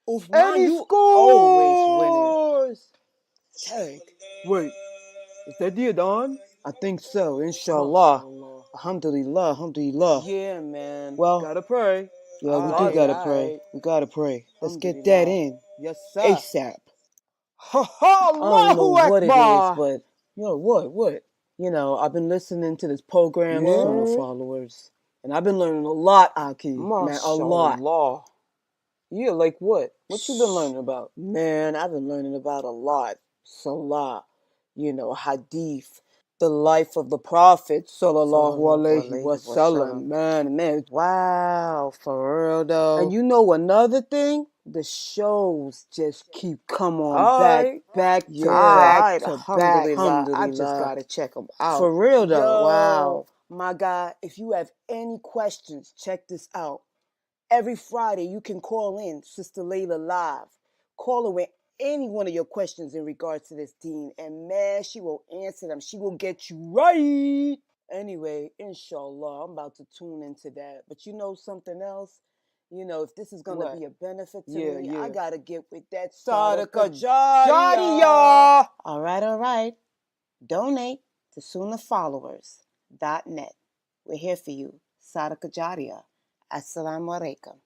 Uthman, you always winning. Wait, is that the Adhan? I think so, inshallah. Alhamdulillah, alhamdulillah. Yeah, man. Well, Gotta pray. yeah, we do gotta pray. We gotta pray. Let's get that in. Yes, sir. ASAP. Ha ha! I don't know what it is, Akbar. but what? I've been listening to this program, Sunnah Followers, and I've been learning a lot, Aki. Man, a lot. Yeah, like what? What you been learning about? Man, I've been learning about a lot. Salah, hadith, the life of the Prophet, sallallahu alaihi wasallam. Man. Wow, for real though. And you know another thing? The shows just keep coming on back to back. Alhamdulillah. I just gotta check them out. For real though. Wow. My God, if you have any questions, check this out. Every Friday, you can call in Sister Laila live. Call her with any one of your questions in regards to this deen. And man, she will answer them. She will get you right. Anyway, inshallah, I'm about to tune into that. But you know something else? If this is going to be a benefit to me, I got to get with that Sadaqah Jariyah. All right. Donate to SunnahFollowers.net. We're here for you. Sadaqah Jariyah. Assalamu alaikum.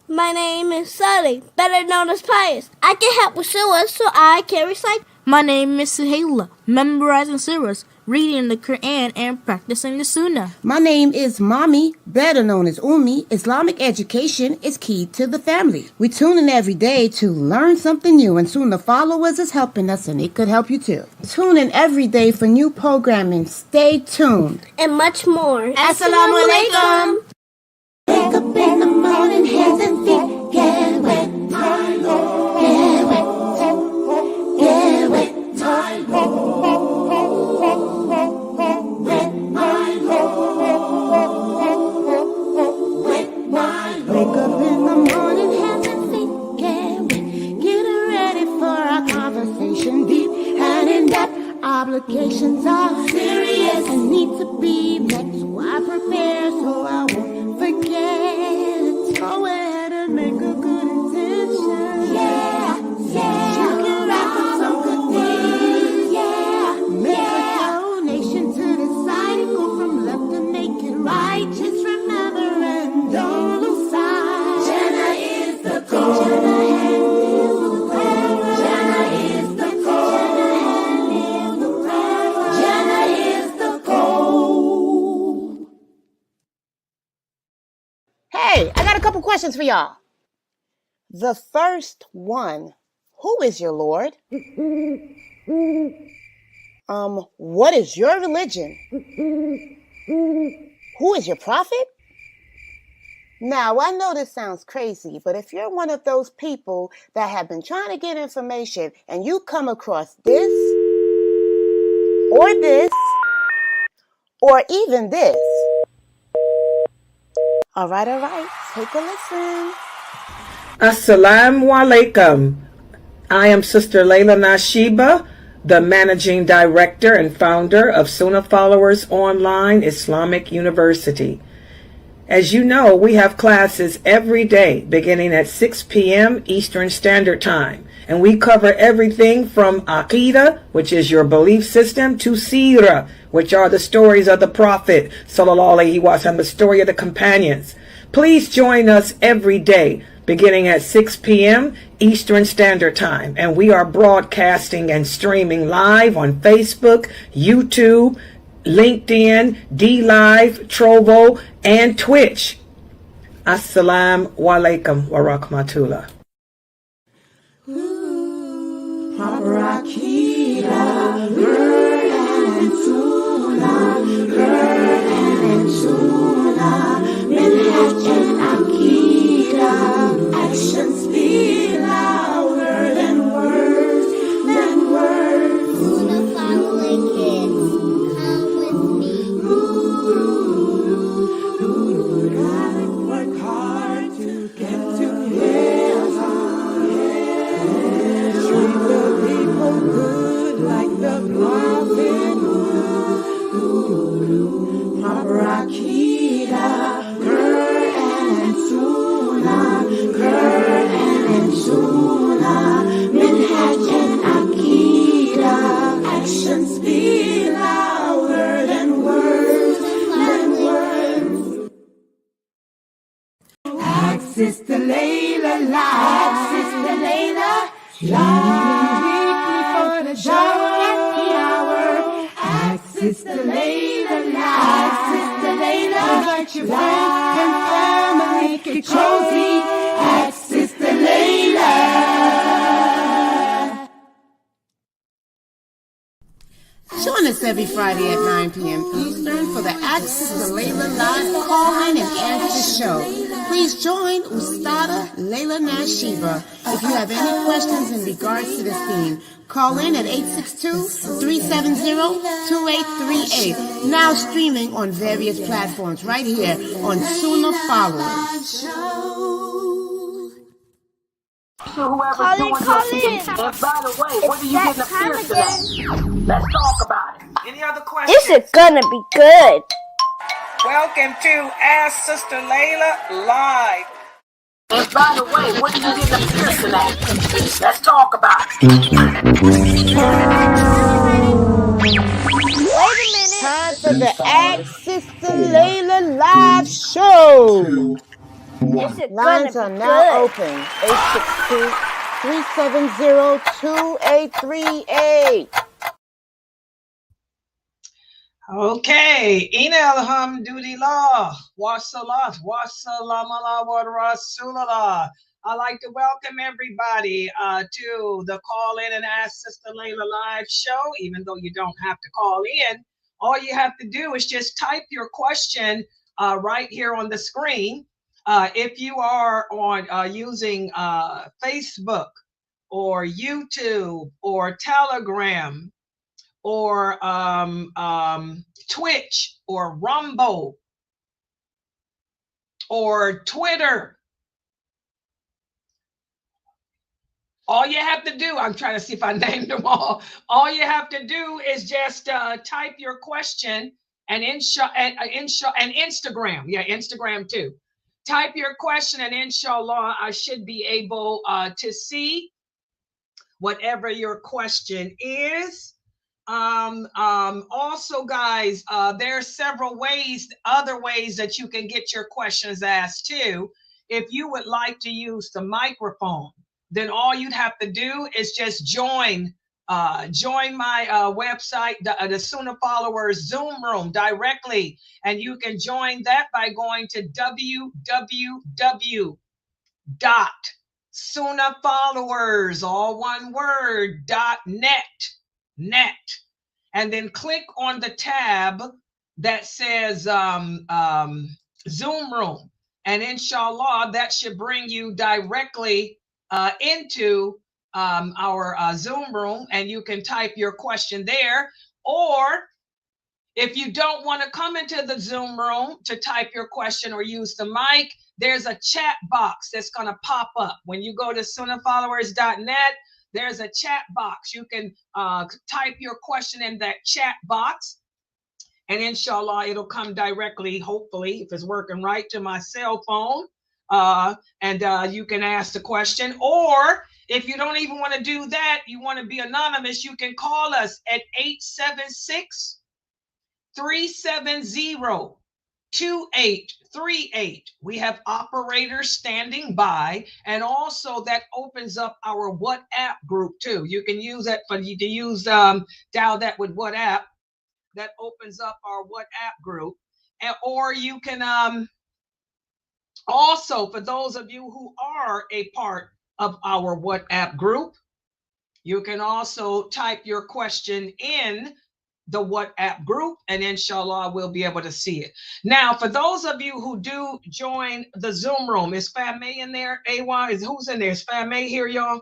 My name is Sully, better known as Pious. I can help with surahs, so I can recite. My name is Suhaila, memorizing surahs, reading the Quran, and practicing the Sunnah. My name is Mommy, better known as Ummi. Islamic education is key to the family. We tune in every day to learn something new, and Sunnah Followers is helping us, and it could help you too. Tune in every day for new programming. Stay tuned. And much more. Assalamu alaikum. Wake up in the morning, hands and feet get wet, my Lord. Get wet, get wet, my Lord. Wet, my Lord. Wet, my Lord. Wake up in the morning, hands and feet get wet. Get ready for our conversation, deep and in depth. Obligations are serious and need to be met. So I prepare so I won't forget. Go ahead and make a good intention. Yeah. You can wrap up some good things. Yeah. Make a donation to the side and go from left to make it right. Just remember and don't lose sight. Jannah is the goal. Jannah is the goal. Jannah is the goal. Hey, I got a couple questions for y'all. The first one, who is your Lord? What is your religion? Who is your prophet? Now, I know this sounds crazy, but if you're one of those people that have been trying to get information and you come across this, or even this. All right, take a listen. Assalamu alaikum. I am Sister Laila Nasheeba, the Managing Director and founder of Sunnah Followers Online Islamic University. As you know, we have classes every day beginning at 6 p.m. Eastern Standard Time. And we cover everything from Aqidah, which is your belief system, to Seerah, which are the stories of the Prophet, sallallahu alaihi wasallam, the story of the companions. Please join us every day beginning at 6 p.m. Eastern Standard Time. And we are broadcasting and streaming live on Facebook, YouTube, LinkedIn, DLive, Trovo, and Twitch. Assalamu alaikum wa rahmatullah. Proper Aqidah, Quran and Sunnah, Quran and Sunnah, Minhaj and Aqidah, actions speak louder than words, Sunnah following kids, come with me. Gotta work hard to get to heaven. Proper Akida, Quran and Sunnah, Quran and Sunnah, Minhaj and Akida, actions speak louder than words, Ask Sister Laila live, Sister Laila live, weekly for the show at the hour. Ask Sister Laila live, Sister Laila. Invite your friends and family, make it cozy. Ask Sister Laila. Join us every Friday at 9 p.m. Eastern for the Ask Sister Laila live call-in and answer show. Please join Ustada Laila Nasheeba. If you have any questions in regards to this theme, call in at 862-370-2838. Now streaming on various platforms right here on Sunnah Followers. Whoever's doing your thing. And by the way, what are you getting a pierce today? Let's talk about it. Any other questions? This is gonna be good. Welcome to Ask Sister Laila Live. And by the way, what are you getting a pierce today? Let's talk about it. Wait a minute. Time for the Ask Sister Laila live show. This is Lines gonna are be now good. open. 862-370-2838. Okay, Ina alhamdulillah, wa salat, wa salam ala wa rasulallah. I'd like to welcome everybody to the Call In and Ask Sister Laila live show. Even though you don't have to call in, all you have to do is just type your question right here on the screen. If you are on using Facebook or YouTube or Telegram, or Twitch or Rumble or Twitter, all you have to do, I'm trying to see if I named them all. All you have to do is just type your question and Instagram. Yeah, Instagram too. Type your question and inshallah, I should be able to see whatever your question is. Also, guys, there are several other ways that you can get your questions asked too. If you would like to use the microphone, then all you'd have to do is just join my website, the Sunnah Followers Zoom room directly. And you can join that by going to www.sunnahfollowers, all one word, .net. And then click on the tab that says Zoom room. And inshallah, that should bring you directly into our Zoom room, and you can type your question there. Or if you don't want to come into the Zoom room to type your question or use the mic, there's a chat box that's going to pop up. When you go to sunnahfollowers.net, there's a chat box. You can type your question in that chat box, and inshallah, it'll come directly, hopefully, if it's working right, to my cell phone. And you can ask the question. Or if you don't even want to do that, you want to be anonymous, you can call us at 876-370-2838. We have operators standing by, and also that opens up our WhatsApp group too. You can use that dial that with WhatsApp. That opens up our WhatsApp group. Or you can also, for those of you who are a part of our WhatsApp group, you can also type your question in the WhatsApp group, and inshallah we'll be able to see it. Now, for those of you who do join the Zoom room, is Fame in there? Who's in there? Is Fame here, y'all?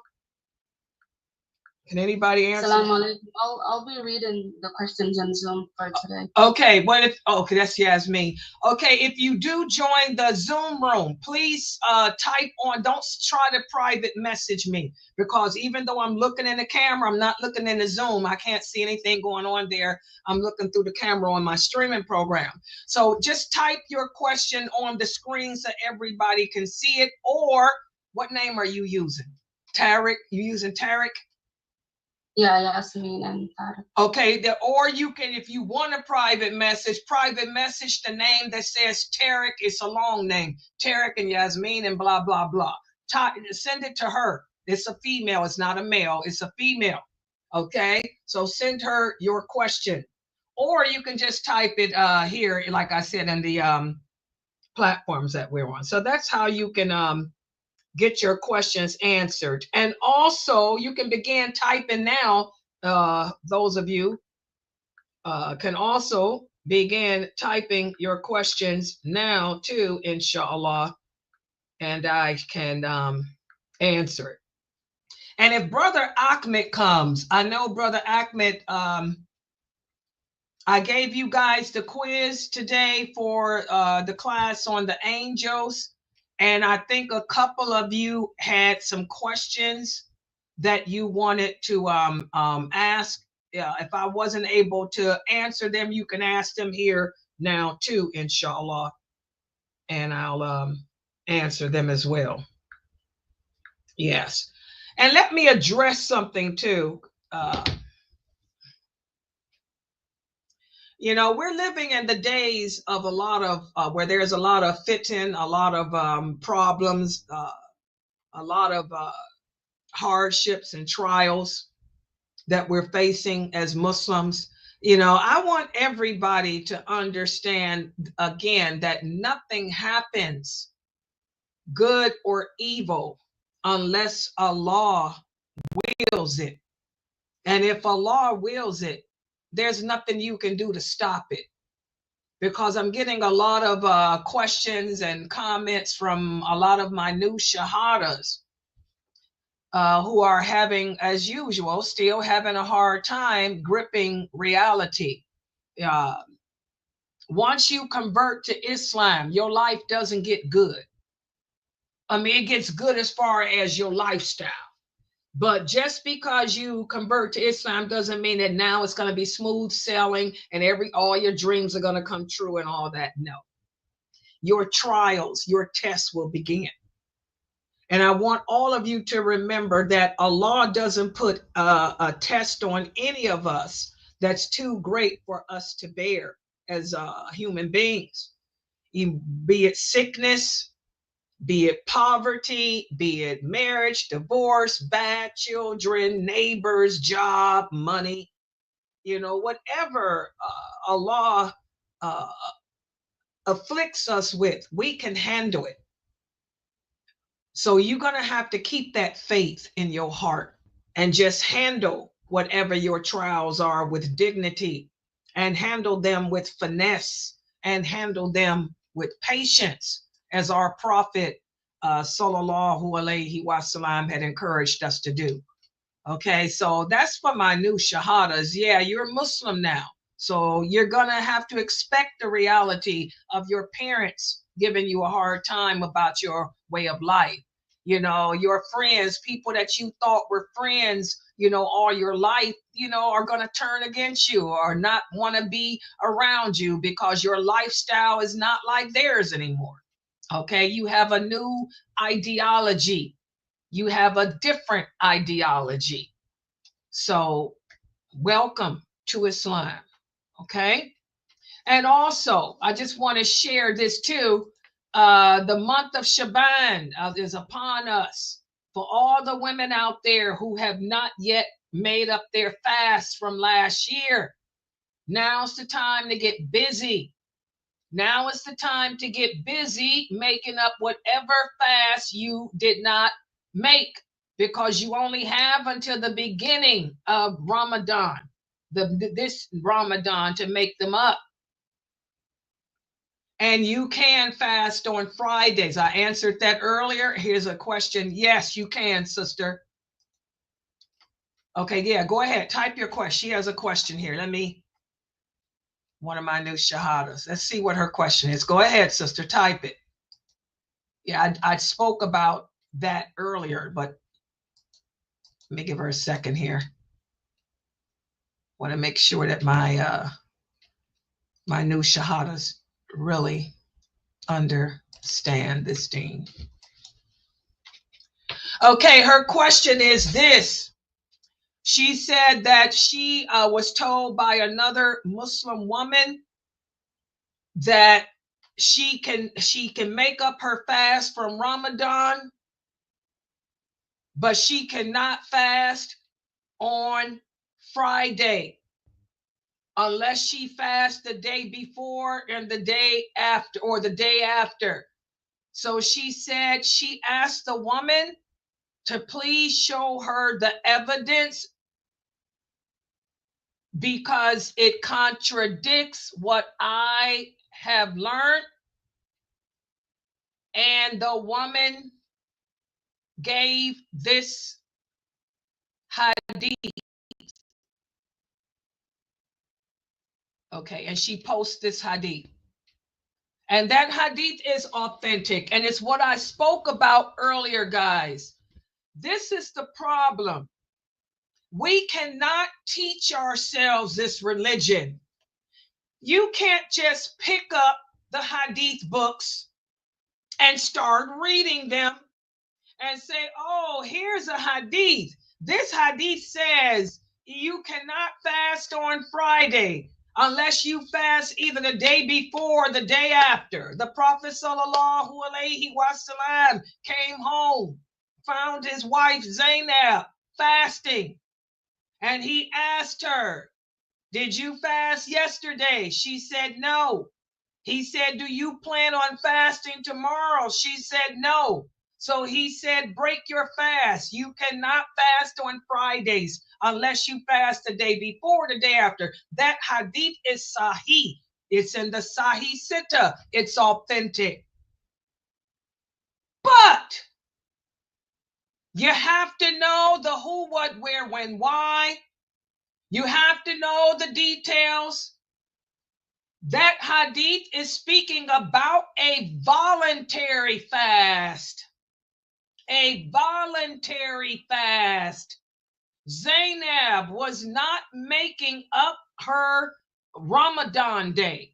Can anybody answer? Assalamu alaikum. I'll be reading the questions on Zoom for today. Okay, but if okay, that's Yasmin. Okay, if you do join the Zoom room, please type on. Don't try to private message me, because even though I'm looking in the camera, I'm not looking in the Zoom. I can't see anything going on there. I'm looking through the camera on my streaming program. So just type your question on the screen so everybody can see it. Or what name are you using? Tariq? You using Tariq? Yeah, Yasmin and Tariq. Okay, or you can, if you want a private message the name that says Tariq. It's a long name, Tariq and Yasmin and blah, blah, blah. Send it to her. It's a female, it's not a male, it's a female. Okay, so send her your question. Or you can just type it here, like I said, in the platforms that we're on. So that's how you can get your questions answered. And also you can begin typing now. Those of you can also begin typing your questions now too, inshallah, and I can answer it. And if Brother Ahmed comes, I know Brother Ahmed, I gave you guys the quiz today for the class on the angels. And I think a couple of you had some questions that you wanted to ask. If I wasn't able to answer them, you can ask them here now too, inshallah. And I'll answer them as well. Yes. And let me address something too. You know, we're living in the days of a lot of where there's a lot of fitting, a lot of problems, a lot of hardships and trials that we're facing as Muslims. You know, I want everybody to understand again that nothing happens, good or evil, unless Allah wills it. And if Allah wills it, there's nothing you can do to stop it. Because I'm getting a lot of questions and comments from a lot of my new shahadas who are having, as usual, still having a hard time gripping reality. Once you convert to Islam, your life doesn't get good. I mean, it gets good as far as your lifestyle. But just because you convert to Islam doesn't mean that now it's going to be smooth sailing and all your dreams are going to come true and all that. No. Your trials, your tests will begin. And I want all of you to remember that Allah doesn't put a test on any of us that's too great for us to bear as human beings. Be it sickness, be it poverty, be it marriage, divorce, bad children, neighbors, job, money, you know, whatever Allah afflicts us with, we can handle it. So you're going to have to keep that faith in your heart and just handle whatever your trials are with dignity, and handle them with finesse, and handle them with patience, as our Prophet sallallahu alaihi wasallam had encouraged us to do. Okay, so that's for my new shahadas. Yeah, you're Muslim now, so you're gonna have to expect the reality of your parents giving you a hard time about your way of life. You know, your friends, people that you thought were friends, you know, all your life, you know, are going to turn against you or not want to be around you because your lifestyle is not like theirs anymore. Okay, you have a new ideology. You have a different ideology. So welcome to Islam. Okay. And also, I just want to share this too. The month of Shaban is upon us. For all the women out there who have not yet made up their fast from last year, now's the time to get busy. Now is the time to get busy making up whatever fast you did not make, because you only have until the beginning of Ramadan, this Ramadan, to make them up. And you can fast on Fridays. I answered that earlier. Here's a question. Yes, you can, sister. Okay, yeah, go ahead. Type your question. She has a question here. One of my new shahadas. Let's see what her question is. Go ahead, sister. Type it. Yeah, I spoke about that earlier, but let me give her a second here. Want to make sure that my my new shahadas really understand this thing. Okay, her question is this. She said that she was told by another Muslim woman that she can make up her fast from Ramadan, but she cannot fast on Friday unless she fasts the day before and the day after, or the day after. So she said she asked the woman to please show her the evidence because it contradicts what I have learned. And the woman gave this hadith. Okay, and she posts this hadith. And that hadith is authentic. And it's what I spoke about earlier, guys. This is the problem. We cannot teach ourselves this religion. You can't just pick up the hadith books and start reading them and say, oh, here's a hadith. This hadith says you cannot fast on Friday unless you fast either the day before or the day after. The Prophet sallallahu alaihi wasallam came home, found his wife Zainab fasting, and he asked her, did you fast yesterday? She said no. He said, do you plan on fasting tomorrow? She said no. So he said, break your fast. You cannot fast on Fridays unless you fast the day before, the day after. That hadith is sahih. It's in the Sahih Sitta. It's authentic. But you have to know the who, what, where, when, why. You have to know the details. That hadith is speaking about a voluntary fast. A voluntary fast. Zainab was not making up her Ramadan day.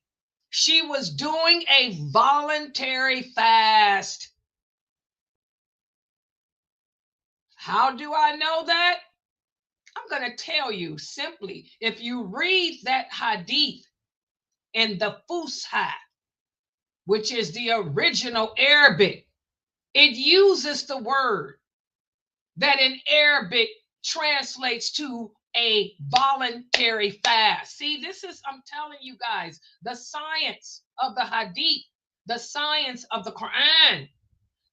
She was doing a voluntary fast. How do I know that? I'm going to tell you simply. If you read that hadith in the Fusha, which is the original Arabic, it uses the word that in Arabic translates to a voluntary fast. See, this is, I'm telling you guys, the science of the hadith, the science of the Quran.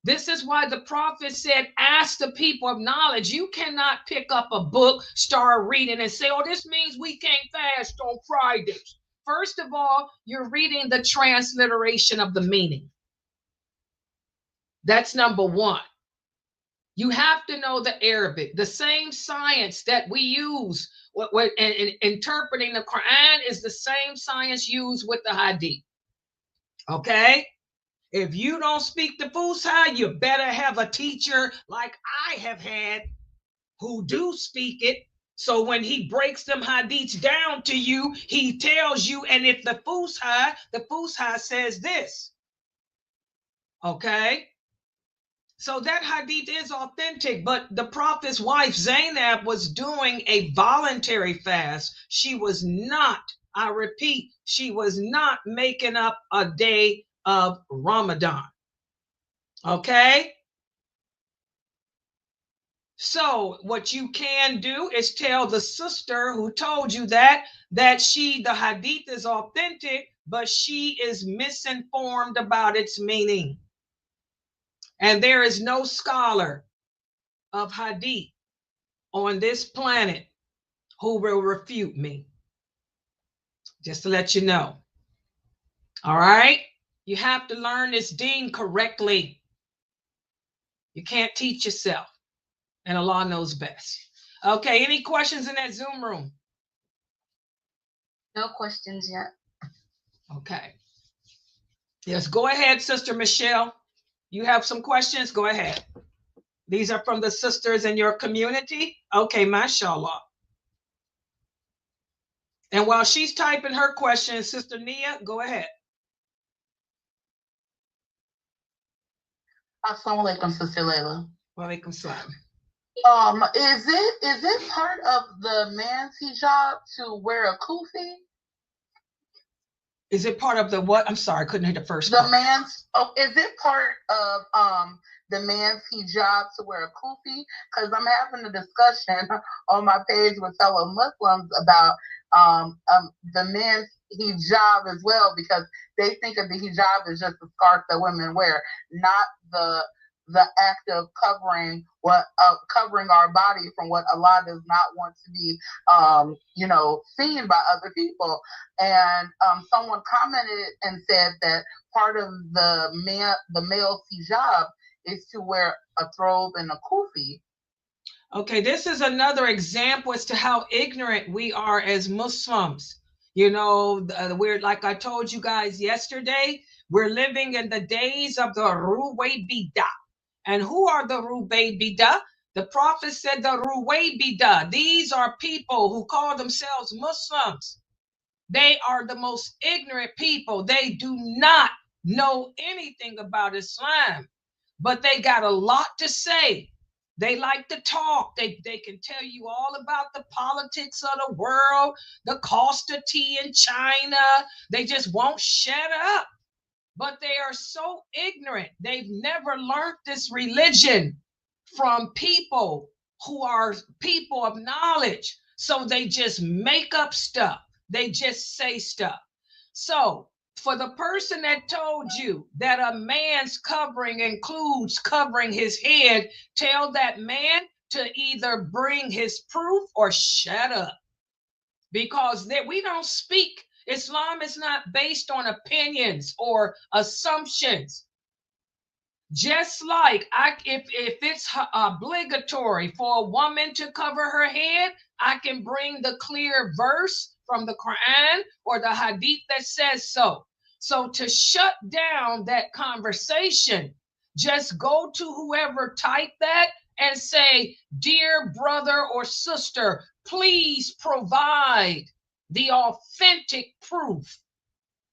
This is why the prophet said, ask the people of knowledge. You cannot pick up a book, start reading and say, oh, this means we can't fast on Fridays. First of all, you're reading the transliteration of the meaning. That's number one. You have to know the Arabic. The same science that we use in interpreting the Quran is the same science used with the Hadith. Okay? If you don't speak the Fusha, you better have a teacher like I have had who do speak it. So when he breaks them hadiths down to you, he tells you, and if the Fusha says this. Okay? So that hadith is authentic, but the prophet's wife, Zainab, was doing a voluntary fast. She was not, I repeat, she was not making up a day of Ramadan. Okay? So what you can do is tell the sister who told you that the hadith is authentic, but she is misinformed about its meaning. And there is no scholar of hadith on this planet who will refute me. Just to let you know. All right? You have to learn this deen correctly. You can't teach yourself. And Allah knows best. Okay, any questions in that Zoom room? No questions yet. Okay. Yes, go ahead, Sister Michelle. You have some questions? Go ahead. These are from the sisters in your community? Okay, mashallah. And while she's typing her questions, Sister Nia, go ahead. Assalamu alaikum, Sister Laila. Wa alaikum salam. Is it part of the man's hijab to wear a kufi? Is it part of the what? I'm sorry, I couldn't hear the first The part. man's is it part of the man's hijab to wear a kufi? Because I'm having a discussion on my page with fellow Muslims about the man's hijab as well, because they think of the hijab as just a scarf that women wear, not the act of covering covering our body from what Allah does not want to be seen by other people. And someone commented and said that part of the male's hijab is to wear a throb and a kufi. Okay, this is another example as to how ignorant we are as Muslims. You know, we're, like I told you guys yesterday, we're living in the days of the Ruway Bidah. And who are the Ruway Bidah? The Prophet said the Ruway Bidah. These are people who call themselves Muslims. They are the most ignorant people. They do not know anything about Islam, but they got a lot to say. They like to talk. They can tell you all about the politics of the world, the cost of tea in China. They just won't shut up. But they are so ignorant. They've never learned this religion from people who are people of knowledge. So they just make up stuff. They just say stuff. So for the person that told you that a man's covering includes covering his head, tell that man to either bring his proof or shut up. Because we don't speak. Islam is not based on opinions or assumptions. Just like if it's obligatory for a woman to cover her head, I can bring the clear verse from the Quran or the hadith that says so. So to shut down that conversation, just go to whoever typed that and say, dear brother or sister, please provide the authentic proof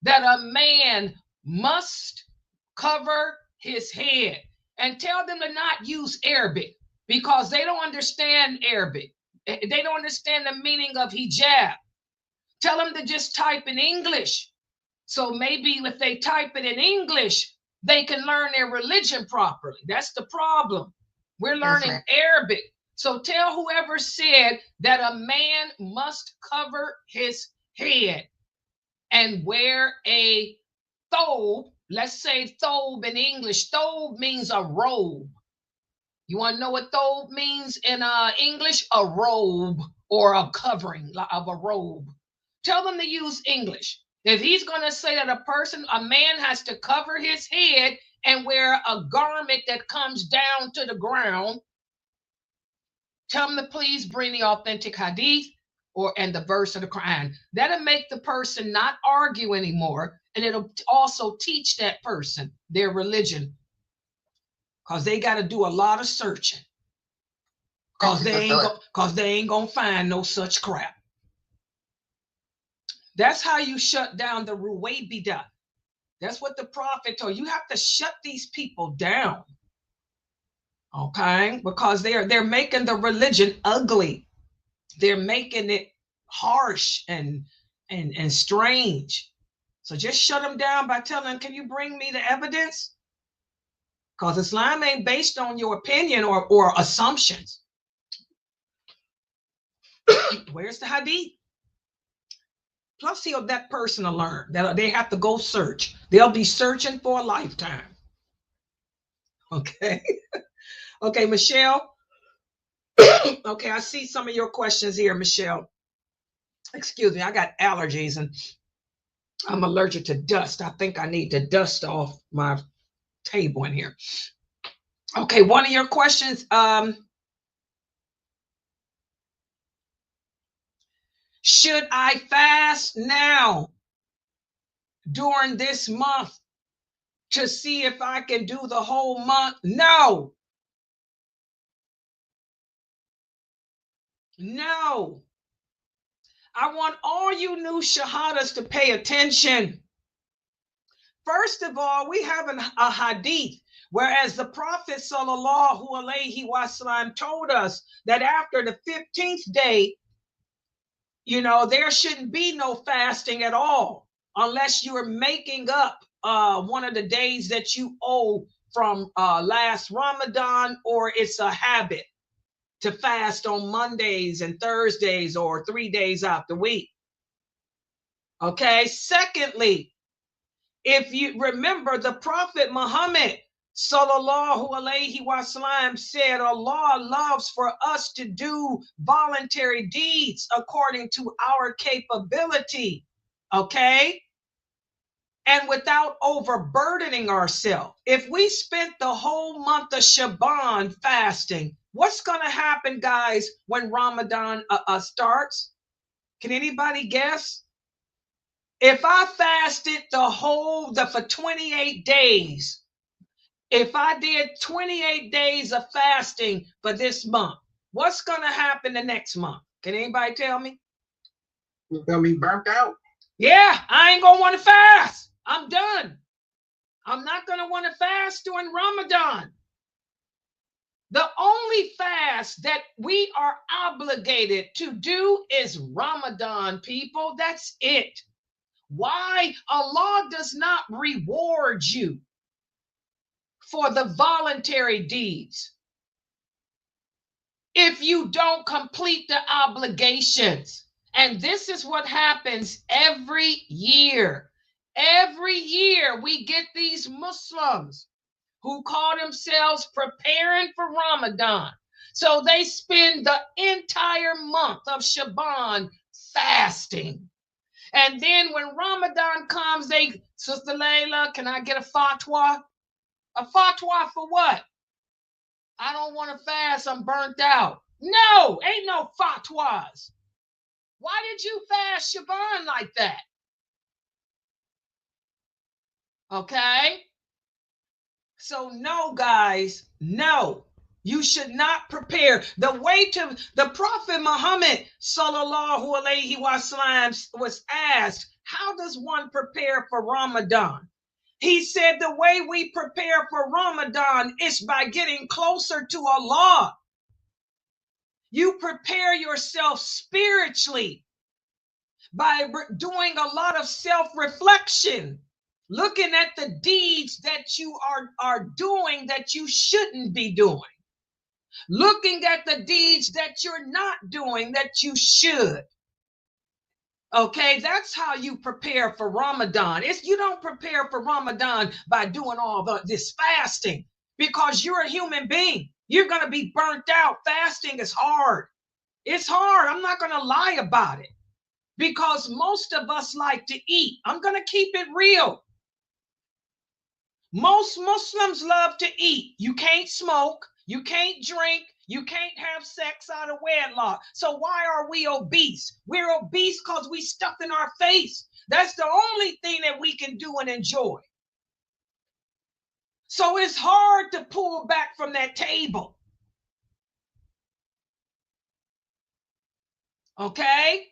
that a man must cover his head, and tell them to not use Arabic because they don't understand Arabic. They don't understand the meaning of hijab. Tell them to just type in English. So maybe if they type it in English, they can learn their religion properly. That's the problem. We're learning Arabic. So tell whoever said that a man must cover his head and wear a thobe. Let's say thobe in English. Thobe means a robe. You want to know what thobe means in English? A robe or a covering of a robe. Tell them to use English. If he's going to say that a man has to cover his head and wear a garment that comes down to the ground, tell them to please bring the authentic hadith and the verse of the Quran. That'll make the person not argue anymore, and it'll also teach that person their religion, because they got to do a lot of searching, because they ain't gonna find no such crap. That's how you shut down the Ruway Bidah. That's what the Prophet told you. You have to shut these people down, okay? Because they're making the religion ugly. They're making it harsh and strange. So just shut them down by telling them, can you bring me the evidence? Because Islam ain't based on your opinion or assumptions. Where's the hadith? Plus, that person will learn that they have to go search. They'll be searching for a lifetime. Okay. Okay, Michelle. Okay, I see some of your questions here, Michelle. Excuse me, I got allergies and I'm allergic to dust. I think I need to dust off my table in here. Okay, one of your questions, Should I fast now during this month to see if I can do the whole month? No. No. I want all you new shahadas to pay attention. First of all, we have a hadith, whereas the Prophet sallallahu alaihi wasallam told us that after the 15th day, there shouldn't be no fasting at all, unless you're making up one of the days that you owe from last Ramadan, or it's a habit to fast on Mondays and Thursdays or 3 days out the week. Okay. Secondly, if you remember, the Prophet Muhammad sallallahu alaihi wasallam said Allah loves for us to do voluntary deeds according to our capability. Okay. And without overburdening ourselves. If we spent the whole month of Shaban fasting, what's going to happen, guys, when Ramadan starts? Can anybody guess? If I fasted for 28 days, if I did 28 days of fasting for this month, what's going to happen the next month? Can anybody tell me? You're going to be burnt out. Yeah, I ain't going to want to fast. I'm done. I'm not going to want to fast during Ramadan. The only fast that we are obligated to do is Ramadan, people. That's it. Why? Allah does not reward you for the voluntary deeds if you don't complete the obligations. And this is what happens every year. Every year we get these Muslims who call themselves preparing for Ramadan. So they spend the entire month of Shaban fasting. And then when Ramadan comes, Sister Laila, can I get a fatwa? A fatwa for what? I don't want to fast. I'm burnt out. No, ain't no fatwas. Why did you fast Shaban like that? Okay. So no, guys, no. You should not prepare. The way to the Prophet Muhammad sallallahu alaihi wasallam was asked, how does one prepare for Ramadan? He said the way we prepare for Ramadan is by getting closer to Allah. You prepare yourself spiritually by doing a lot of self-reflection, looking at the deeds that you are doing that you shouldn't be doing. Looking at the deeds that you're not doing that you should. Okay, that's how you prepare for Ramadan. You don't prepare for Ramadan by doing all this fasting, because you're a human being. You're going to be burnt out. Fasting is hard. It's hard. I'm not going to lie about it, because most of us like to eat. I'm going to keep it real. Most Muslims love to eat. You can't smoke. You can't drink. You can't have sex out of wedlock. So why are we obese? We're obese because we stuff in our face. That's the only thing that we can do and enjoy. So it's hard to pull back from that table. Okay?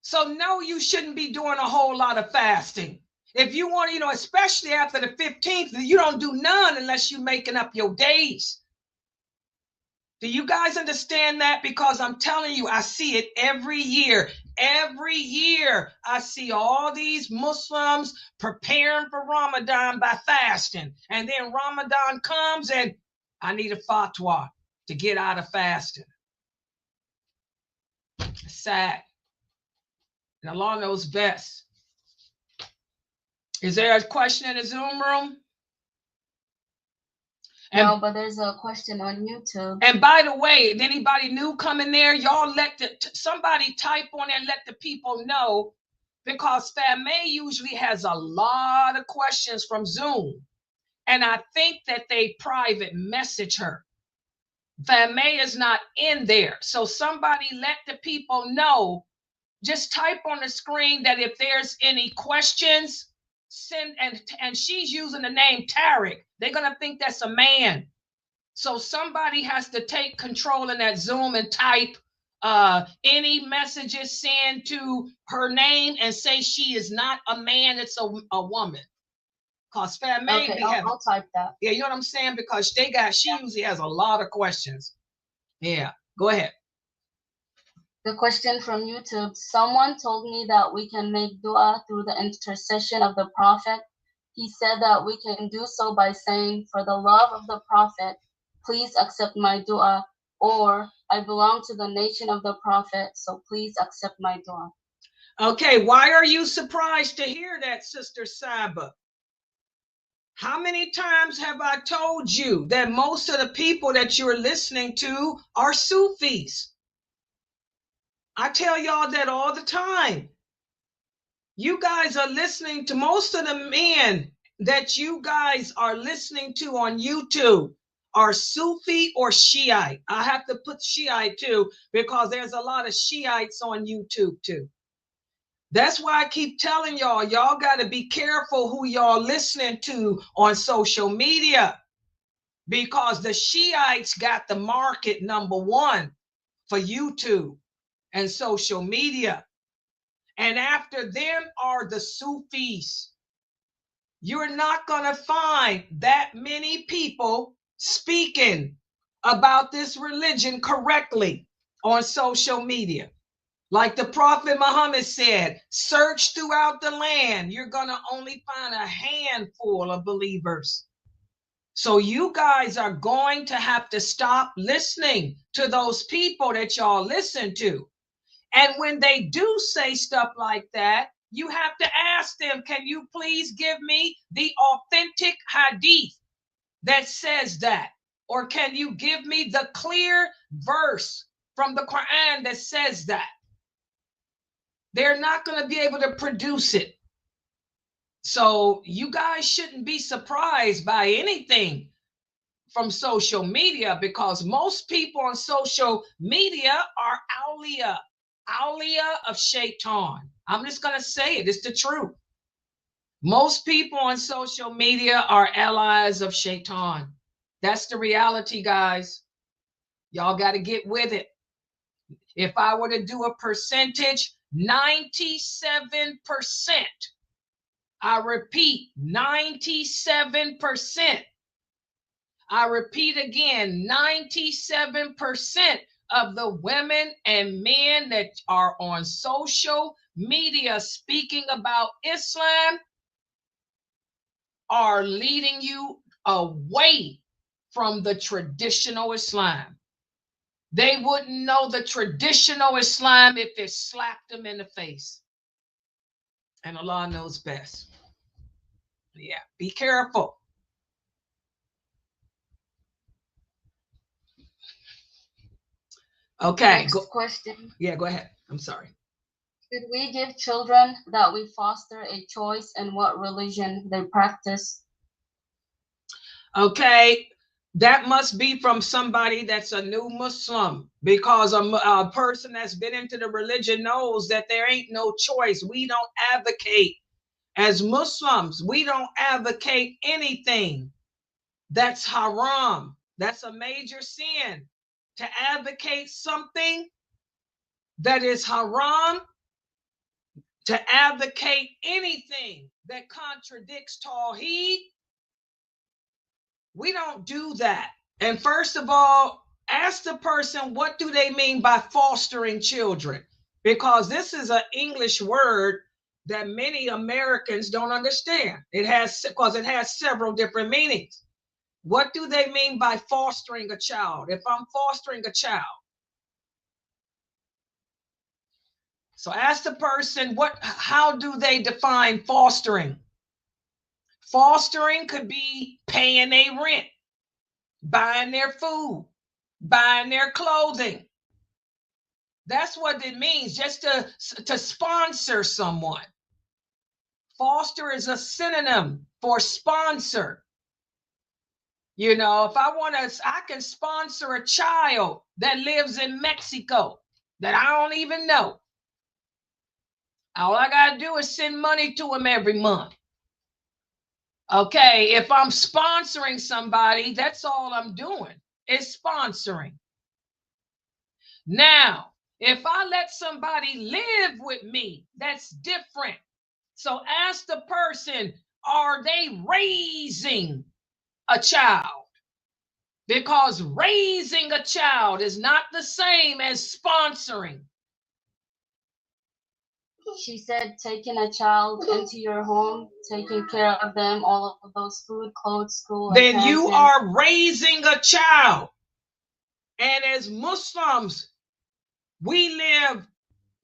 So no, you shouldn't be doing a whole lot of fasting. If you want, especially after the 15th, you don't do none unless you're making up your days. Do you guys understand that? Because I'm telling you, I see it every year. Every year, I see all these Muslims preparing for Ramadan by fasting. And then Ramadan comes and I need a fatwa to get out of fasting. It's sad. And Allah knows best. Is there a question in the Zoom room? No, but there's a question on YouTube. And by the way, if anybody new coming there, y'all somebody type on there and let the people know, because Fame usually has a lot of questions from Zoom. And I think that they private message her. Fame is not in there. So somebody let the people know, just type on the screen that if there's any questions, send, and she's using the name Tarek. They're gonna think that's a man. So somebody has to take control in that Zoom and type any messages, send to her name and say she is not a man, it's a woman. Cause okay, I'll type that. Yeah, you know what I'm saying? Because she usually has a lot of questions. Yeah, go ahead. The question from YouTube, someone told me that we can make dua through the intercession of the Prophet. He said that we can do so by saying, for the love of the Prophet, please accept my dua, or I belong to the nation of the Prophet, so please accept my dua. Okay, why are you surprised to hear that, Sister Saba? How many times have I told you that most of the people that you're listening to are Sufis? I tell y'all that all the time. You guys are listening to most of the men that you guys are listening to on YouTube are Sufi or Shiite. I have to put Shiite too because there's a lot of Shiites on YouTube too. That's why I keep telling y'all got to be careful who y'all listening to on social media, because the Shiites got the market #1 for YouTube and social media. And after them are the Sufis. You're not going to find that many people speaking about this religion correctly on social media. Like the Prophet Muhammad said, search throughout the land. You're going to only find a handful of believers. So you guys are going to have to stop listening to those people that y'all listen to. And when they do say stuff like that, you have to ask them, can you please give me the authentic hadith that says that? Or can you give me the clear verse from the Quran that says that? They're not going to be able to produce it. So you guys shouldn't be surprised by anything from social media, because most people on social media are awliya of shaitan. I'm just going to say it. It's the truth. Most people on social media are allies of shaitan. That's the reality, guys. Y'all got to get with it. If I were to do a percentage, 97%. I repeat, 97%. I repeat again, 97% of the women and men that are on social media speaking about Islam are leading you away from the traditional Islam. They wouldn't know the traditional Islam if it slapped them in the face. And Allah knows best. Yeah, be careful. Okay. Next question. Yeah, go ahead. I'm sorry. Should we give children that we foster a choice in what religion they practice? Okay, that must be from somebody that's a new Muslim, because a person that's been into the religion knows that there ain't no choice. We don't advocate, as Muslims, we don't advocate anything that's haram. That's a major sin. To advocate something that is haram, to advocate anything that contradicts Tawheed, we don't do that. And first of all, ask the person, what do they mean by fostering children? Because this is an English word that many Americans don't understand. Because it has several different meanings. What do they mean by fostering a child? If I'm fostering a child. So ask the person, how do they define fostering? Fostering could be paying their rent, buying their food, buying their clothing. That's what it means, just to sponsor someone. Foster is a synonym for sponsor. You know, if I can sponsor a child that lives in Mexico that I don't even know. All I got to do is send money to him every month. Okay, if I'm sponsoring somebody, that's all I'm doing is sponsoring. Now, if I let somebody live with me, that's different. So ask the person, are they raising a child? Because raising a child is not the same as sponsoring. She said taking a child into your home, taking care of them, all of those food, clothes, school. Then you are raising a child. And as Muslims, we live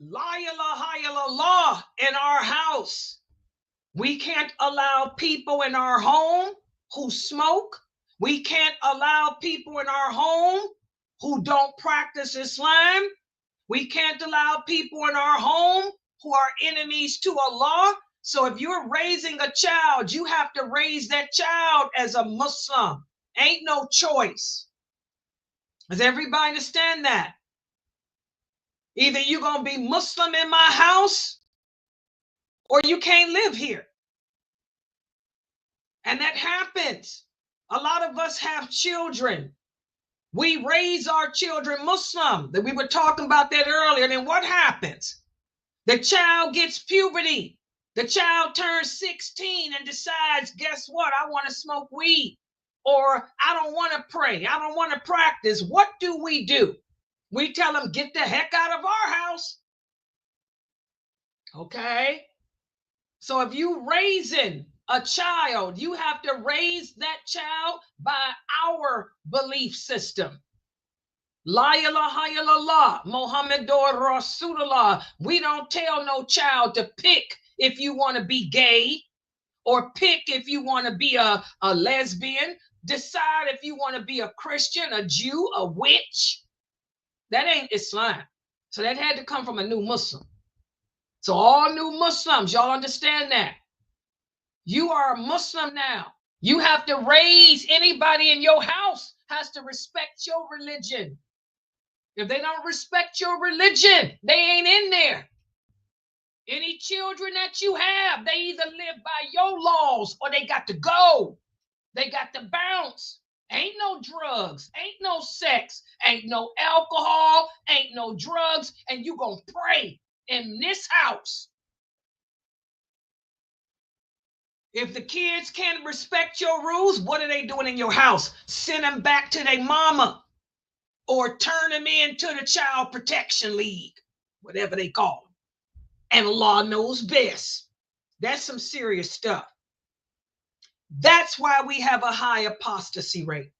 la ilaha illallah in our house. We can't allow people in our home who smoke. We can't allow people in our home who don't practice Islam. We can't allow people in our home who are enemies to Allah. So if you're raising a child, you have to raise that child as a Muslim. Ain't no choice. Does everybody understand that? Either you're going to be Muslim in my house or you can't live here. And that happens. A lot of us have children. We raise our children Muslim. We were talking about that earlier. And then what happens? The child gets puberty. The child turns 16 and decides, guess what? I want to smoke weed. Or I don't want to pray. I don't want to practice. What do? We tell them, get the heck out of our house. Okay? So if you raising a child, you have to raise that child by our belief system. La ilaha illallah, Muhammadur Rasulullah. We don't tell no child to pick if you want to be gay or pick if you want to be a lesbian. Decide if you want to be a Christian, a Jew, a witch. That ain't Islam. So that had to come from a new Muslim. So all new Muslims, y'all understand that. You are a Muslim now. You have to raise anybody in your house has to respect your religion. If they don't respect your religion, they ain't in there. Any children that you have, they either live by your laws or they got to go. They got to bounce. Ain't no drugs, ain't no sex, ain't no alcohol, ain't no drugs, and you gonna pray in this house. If the kids can't respect your rules, what are they doing in your house? Send them back to their mama or turn them into the Child Protection League, whatever they call them. And Allah knows best. That's some serious stuff. That's why we have a high apostasy rate.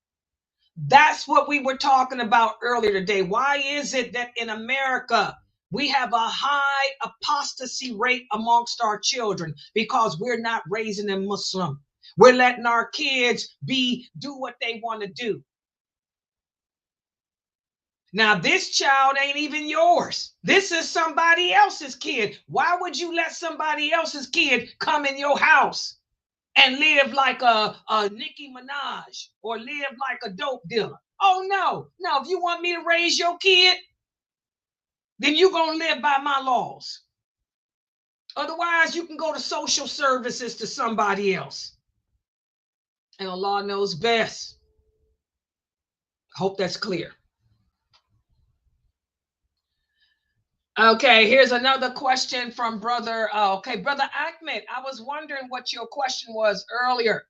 That's what we were talking about earlier today. Why is it that in America, we have a high apostasy rate amongst our children? Because we're not raising them Muslim. We're letting our kids do what they want to do. Now, this child ain't even yours. This is somebody else's kid. Why would you let somebody else's kid come in your house and live like a Nicki Minaj or live like a dope dealer? Oh, no. No, if you want me to raise your kid, then you're going to live by my laws. Otherwise, you can go to social services to somebody else. And Allah knows best. Hope that's clear. Okay, here's another question from Brother Ahmed. I was wondering what your question was earlier.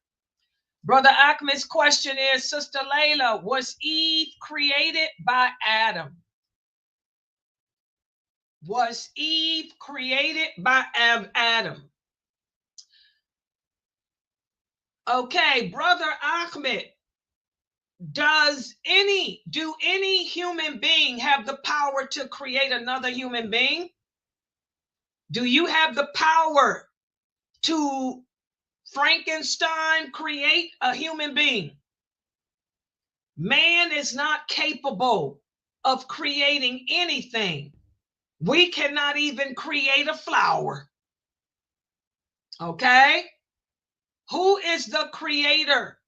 Brother Ahmed's question is, Sister Laila, was Eve created by Adam? Was Eve created by Adam? Okay, Brother Ahmed, do any human being have the power to create another human being? Do you have the power to Frankenstein create a human being? Man is not capable of creating anything. We cannot even create a flower. Okay? Who is the creator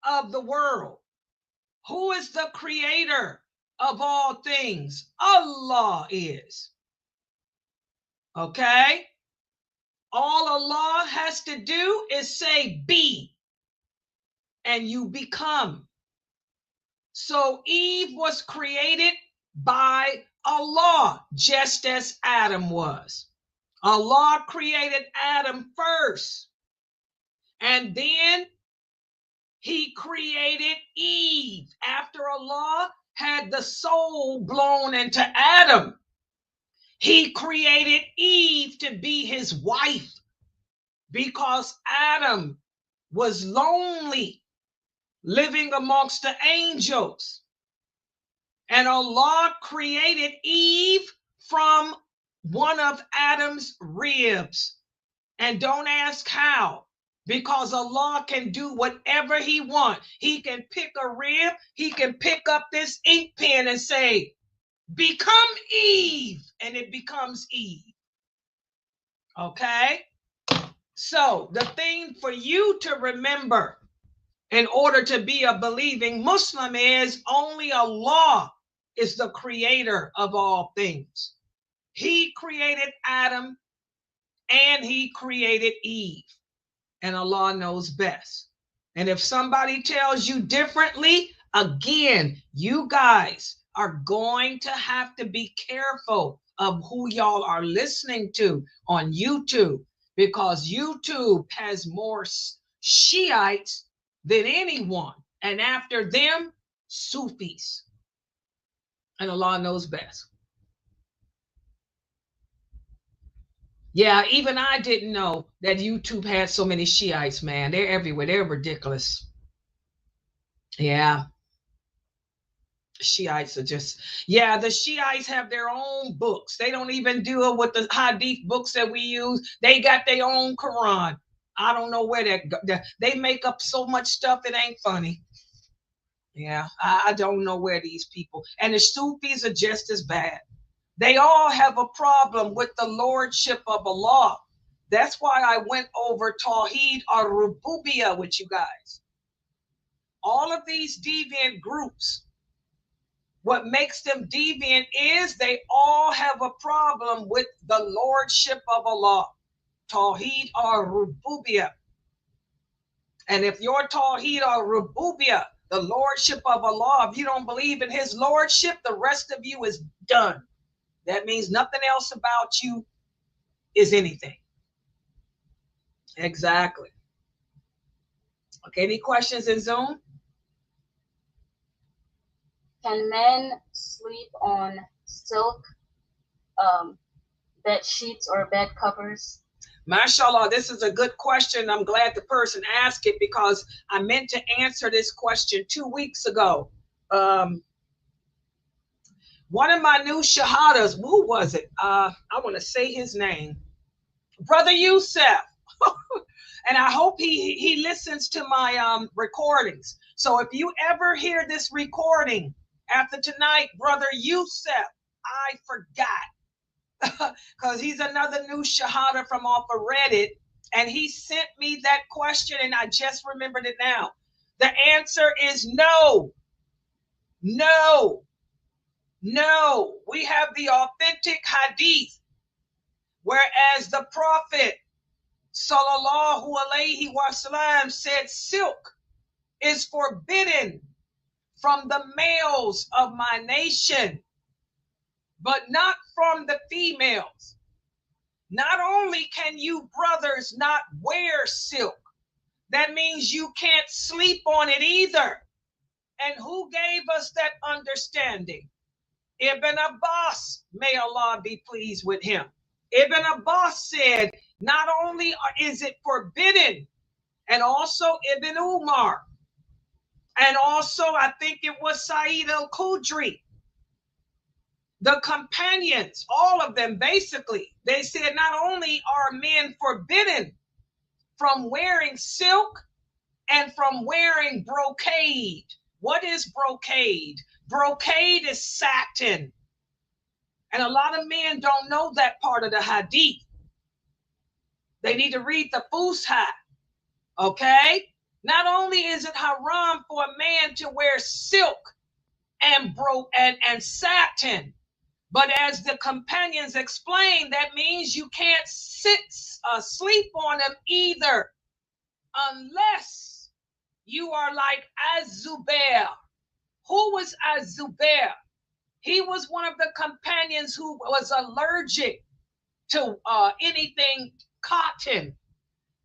of the world? Who is the creator of all things? Allah is. Okay? All Allah has to do is say be, and you become. So Eve was created by Allah, just as Adam was. Allah created Adam first, and then he created Eve after Allah had the soul blown into Adam. He created Eve to be his wife because Adam was lonely living amongst the angels. And Allah created Eve from one of Adam's ribs. And don't ask how, because Allah can do whatever he wants. He can pick a rib, he can pick up this ink pen and say, become Eve, and it becomes Eve. Okay? So the thing for you to remember in order to be a believing Muslim is only Allah is the creator of all things. He created Adam and he created Eve, and Allah knows best. And if somebody tells you differently, again, you guys are going to have to be careful of who y'all are listening to on YouTube, because YouTube has more Shiites than anyone. And after them, Sufis. And Allah knows best. Yeah, even I didn't know that YouTube had so many Shiites, man. They're everywhere. They're ridiculous. Yeah. Shiites are just, yeah, the Shiites have their own books. They don't even deal with the Hadith books that we use. They got their own Quran. I don't know where they make up so much stuff it ain't funny. Yeah, I don't know where these people, and the Sufis are just as bad. They all have a problem with the lordship of Allah. That's why I went over Tawheed al-Rububiyya with you guys. All of these deviant groups, what makes them deviant is they all have a problem with the lordship of Allah. Tawheed al-Rububiyya. And if your Tawheed al-Rububiyya, the lordship of Allah, if you don't believe in his lordship, the rest of you is done. That means nothing else about you is anything. Exactly. Okay, any questions in Zoom? Can men sleep on silk bed sheets or bed covers? MashaAllah, this is a good question. I'm glad the person asked it because I meant to answer this question 2 weeks ago. One of my new shahadas, who was it? I want to say his name. Brother Yusuf. And I hope he listens to my recordings. So if you ever hear this recording after tonight, Brother Yusuf, I forgot. Because he's another new shahada from off of Reddit. And he sent me that question and I just remembered it now. The answer is no. No. No. We have the authentic hadith. Whereas the Prophet Sallallahu Alaihi Wasallam said silk is forbidden from the males of my nation, but not from the females. Not only can you brothers not wear silk, that means you can't sleep on it either. And who gave us that understanding? Ibn Abbas, may Allah be pleased with him. Ibn Abbas said, not only is it forbidden, and also Ibn Umar, and also I think it was Sa'id al-Khudri, the companions, all of them basically, they said not only are men forbidden from wearing silk and from wearing brocade. What is brocade? Brocade is satin. And a lot of men don't know that part of the hadith. They need to read the Fusha. Okay? Not only is it haram for a man to wear silk and satin, But as the companions explained, that means you can't sleep on them either, unless you are like Az-Zubair. Who was Az-Zubair? He was one of the companions who was allergic to anything cotton.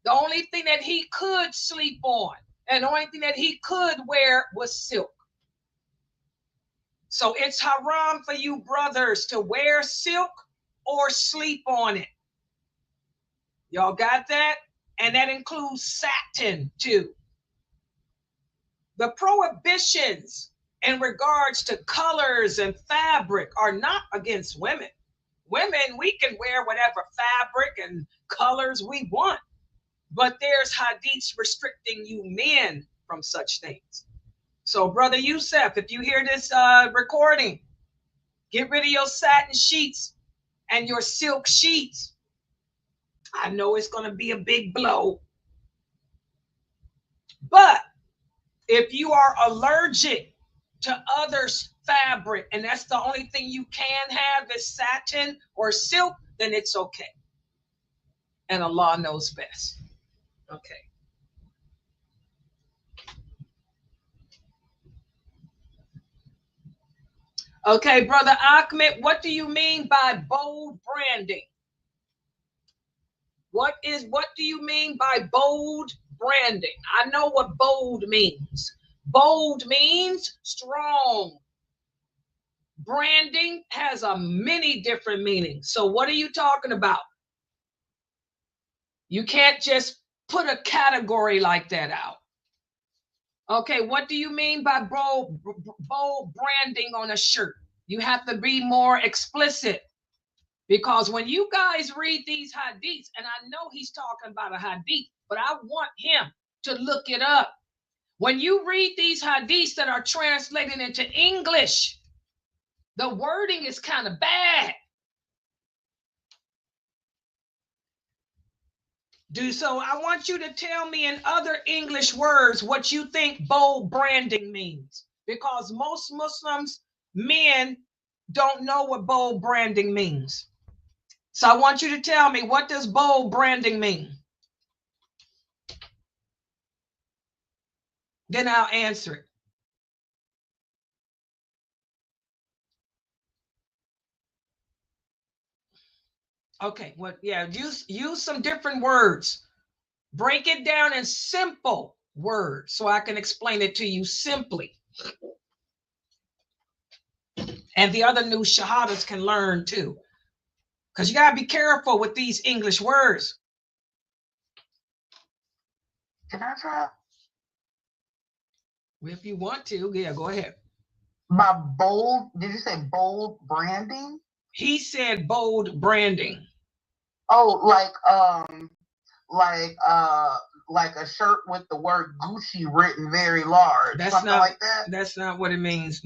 The only thing that he could sleep on and the only thing that he could wear was silk. So it's haram for you brothers to wear silk or sleep on it. Y'all got that? And that includes satin too. The prohibitions in regards to colors and fabric are not against women. Women, we can wear whatever fabric and colors we want, but there's hadiths restricting you men from such things. So Brother Youssef, if you hear this recording, get rid of your satin sheets and your silk sheets. I know it's going to be a big blow, but if you are allergic to other fabric and that's the only thing you can have is satin or silk, then it's okay. And Allah knows best. Okay. Okay, Brother Ahmed, what do you mean by bold branding? What do you mean by bold branding? I know what bold means. Bold means strong. Branding has many different meanings. So what are you talking about? You can't just put a category like that out. Okay, what do you mean by bold branding on a shirt? You have to be more explicit. Because when you guys read these hadiths, and I know he's talking about a hadith, but I want him to look it up. When you read these hadiths that are translated into English, the wording is kind of bad. So I want you to tell me in other English words what you think bold branding means. Because most Muslims, men, don't know what bold branding means. So I want you to tell me, what does bold branding mean? Then I'll answer it. Okay, well, yeah, use some different words. Break it down in simple words so I can explain it to you simply. And the other new shahadas can learn too. Because you got to be careful with these English words. Can I try? If you want to, yeah, go ahead. By bold, did you say bold branding? He said bold branding. Oh, like a shirt with the word Gucci written very large. That's something not like that. That's not what it means.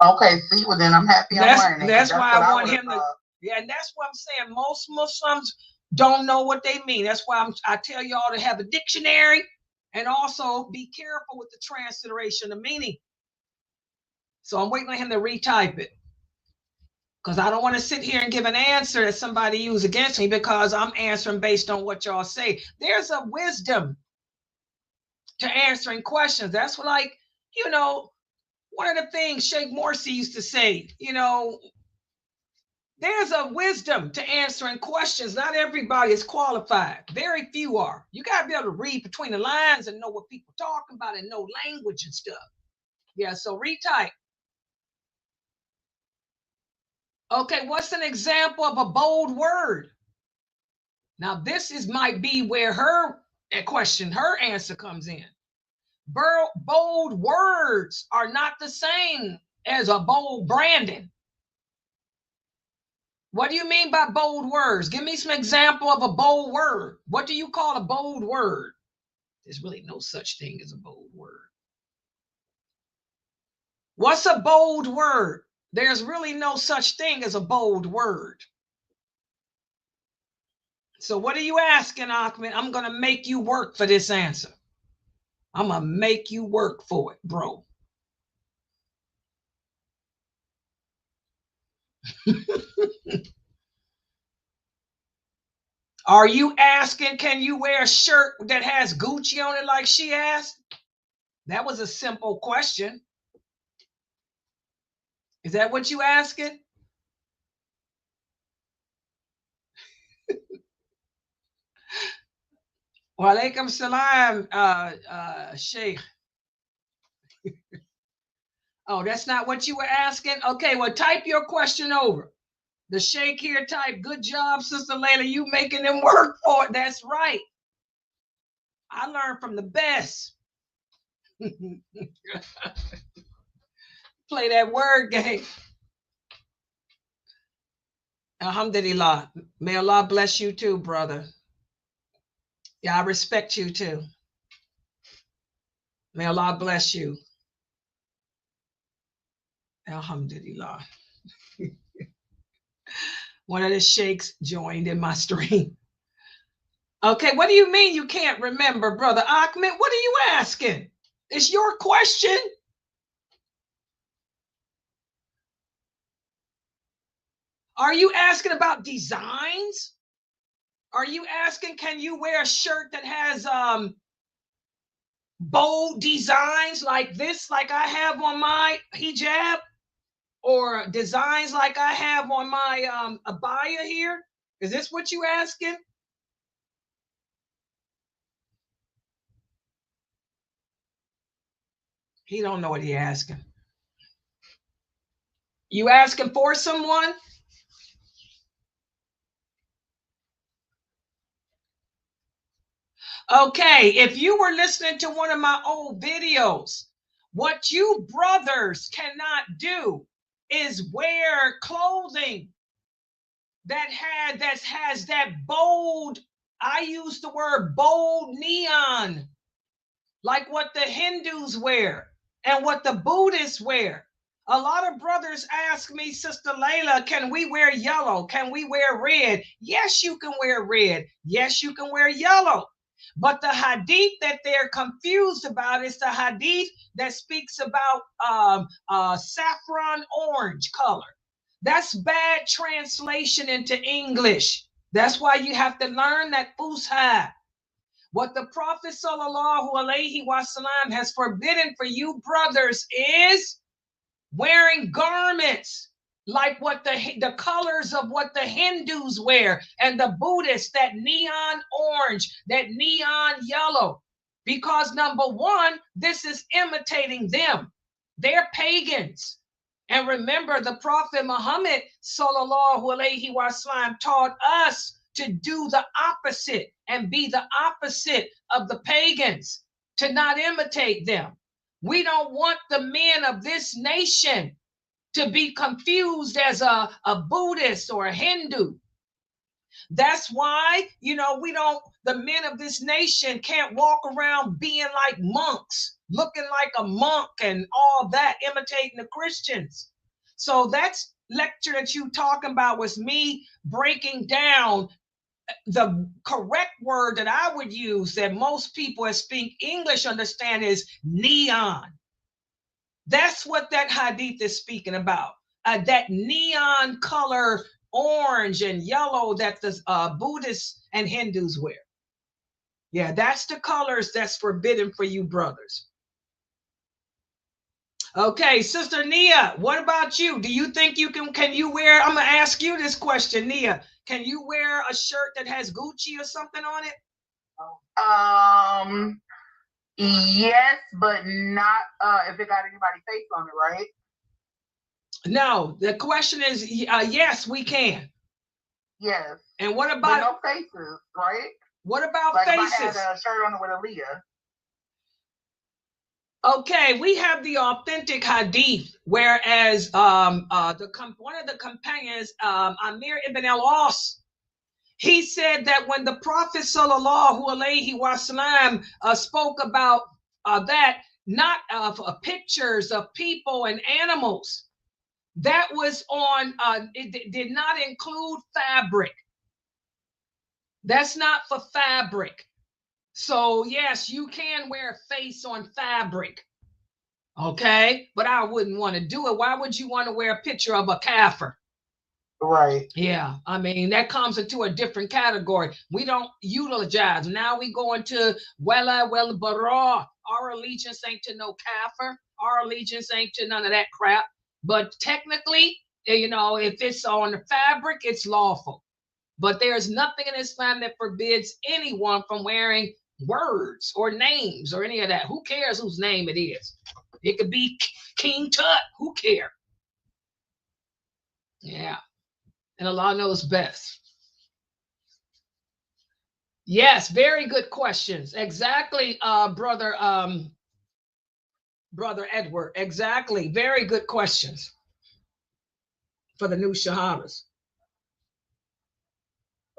Okay, see, well then I'm happy I'm learning. That's why I want him to. Yeah, and that's what I'm saying. Most Muslims don't know what they mean. That's why I tell y'all to have a dictionary and also be careful with the transliteration of meaning. So I'm waiting on him to retype it. Because I don't want to sit here and give an answer that somebody used against me because I'm answering based on what y'all say. There's a wisdom to answering questions. That's what, like, you know, one of the things Sheikh Morsi used to say, you know, there's a wisdom to answering questions. Not everybody is qualified. Very few are. You got to be able to read between the lines and know what people are talking about and know language and stuff. Yeah, so retype. Okay, what's an example of a bold word? Now, might be where her answer comes in. Bold words are not the same as a bold branding. What do you mean by bold words? Give me some example of a bold word. What do you call a bold word? There's really no such thing as a bold word. What's a bold word? There's really no such thing as a bold word. So what are you asking, Ahmed? I'm going to make you work for this answer. I'm going to make you work for it, bro. Are you asking, can you wear a shirt that has Gucci on it like she asked? That was a simple question. Is that what you asking? Wa alaikum salam, Sheikh. Oh, that's not what you were asking? Okay, well, type your question over. The Sheikh here type, good job, Sister Laila, you making them work for it. That's right. I learned from the best. Play that word game. Alhamdulillah. May Allah bless you too, brother. Yeah, I respect you too. May Allah bless you. Alhamdulillah. One of the sheikhs joined in my stream. Okay, what do you mean you can't remember, Brother Ahmed? What are you asking? It's your question. Are you asking about designs? Are you asking, can you wear a shirt that has bold designs like this, like I have on my hijab? Or designs like I have on my abaya here? Is this what you asking? He don't know what he asking. You asking for someone? Okay, if you were listening to one of my old videos, what you brothers cannot do is wear clothing that has that bold, I use the word bold neon, like what the Hindus wear and what the Buddhists wear. A lot of brothers ask me, Sister Laila, can we wear yellow? Can we wear red? Yes, you can wear red. Yes, you can wear yellow. But the hadith that they're confused about is the hadith that speaks about saffron orange color. That's bad translation into English. That's why you have to learn that Fusha. What the Prophet sallallahu alaihi wasallam has forbidden for you brothers is wearing garments like what the colors of what the Hindus wear and the Buddhists, that neon orange, that neon yellow. Because number one, this is imitating them. They're pagans. And remember, the Prophet Muhammad sallallahu alaihi wasallam taught us to do the opposite and be the opposite of the pagans, to not imitate them. We don't want the men of this nation to be confused as a Buddhist or a Hindu. That's why, the men of this nation can't walk around being like monks, looking like a monk and all that, imitating the Christians. So that's lecture that you talking about was me breaking down the correct word that I would use that most people that speak English understand is neon. That's what that hadith is speaking about. That neon color, orange and yellow that the Buddhists and Hindus wear. Yeah, that's the colors that's forbidden for you brothers. Okay, Sister Nia, what about you? Do you think you can you wear, I'm gonna ask you this question, Nia. Can you wear a shirt that has Gucci or something on it? Yes, but not if it got anybody's face on it, right? No, the question is, yes, we can. Yes. And what about no faces, right? What about like faces? If I had a shirt on it with Aaliyah. Okay, we have the authentic hadith, whereas one of the companions, Amir ibn al-As, he said that when the Prophet sallallahu alaihi wasallam spoke about that, not pictures of people and animals, that was on, it did not include fabric. That's not for fabric. So yes, you can wear a face on fabric. Okay, but I wouldn't want to do it. Why would you want to wear a picture of a kafir? Right. Yeah, I mean, that comes into a different category. We don't eulogize. Now we go into Wella Bara. Our allegiance ain't to no kafir. Our allegiance ain't to none of that crap. But technically, you know, if it's on the fabric, it's lawful. But there's nothing in Islam that forbids anyone from wearing words or names or any of that. Who cares whose name it is? It could be King Tut. Who cares? Yeah. And Allah knows best. Yes, very good questions. Exactly, brother Edward. Exactly. Very good questions for the new Shahadas.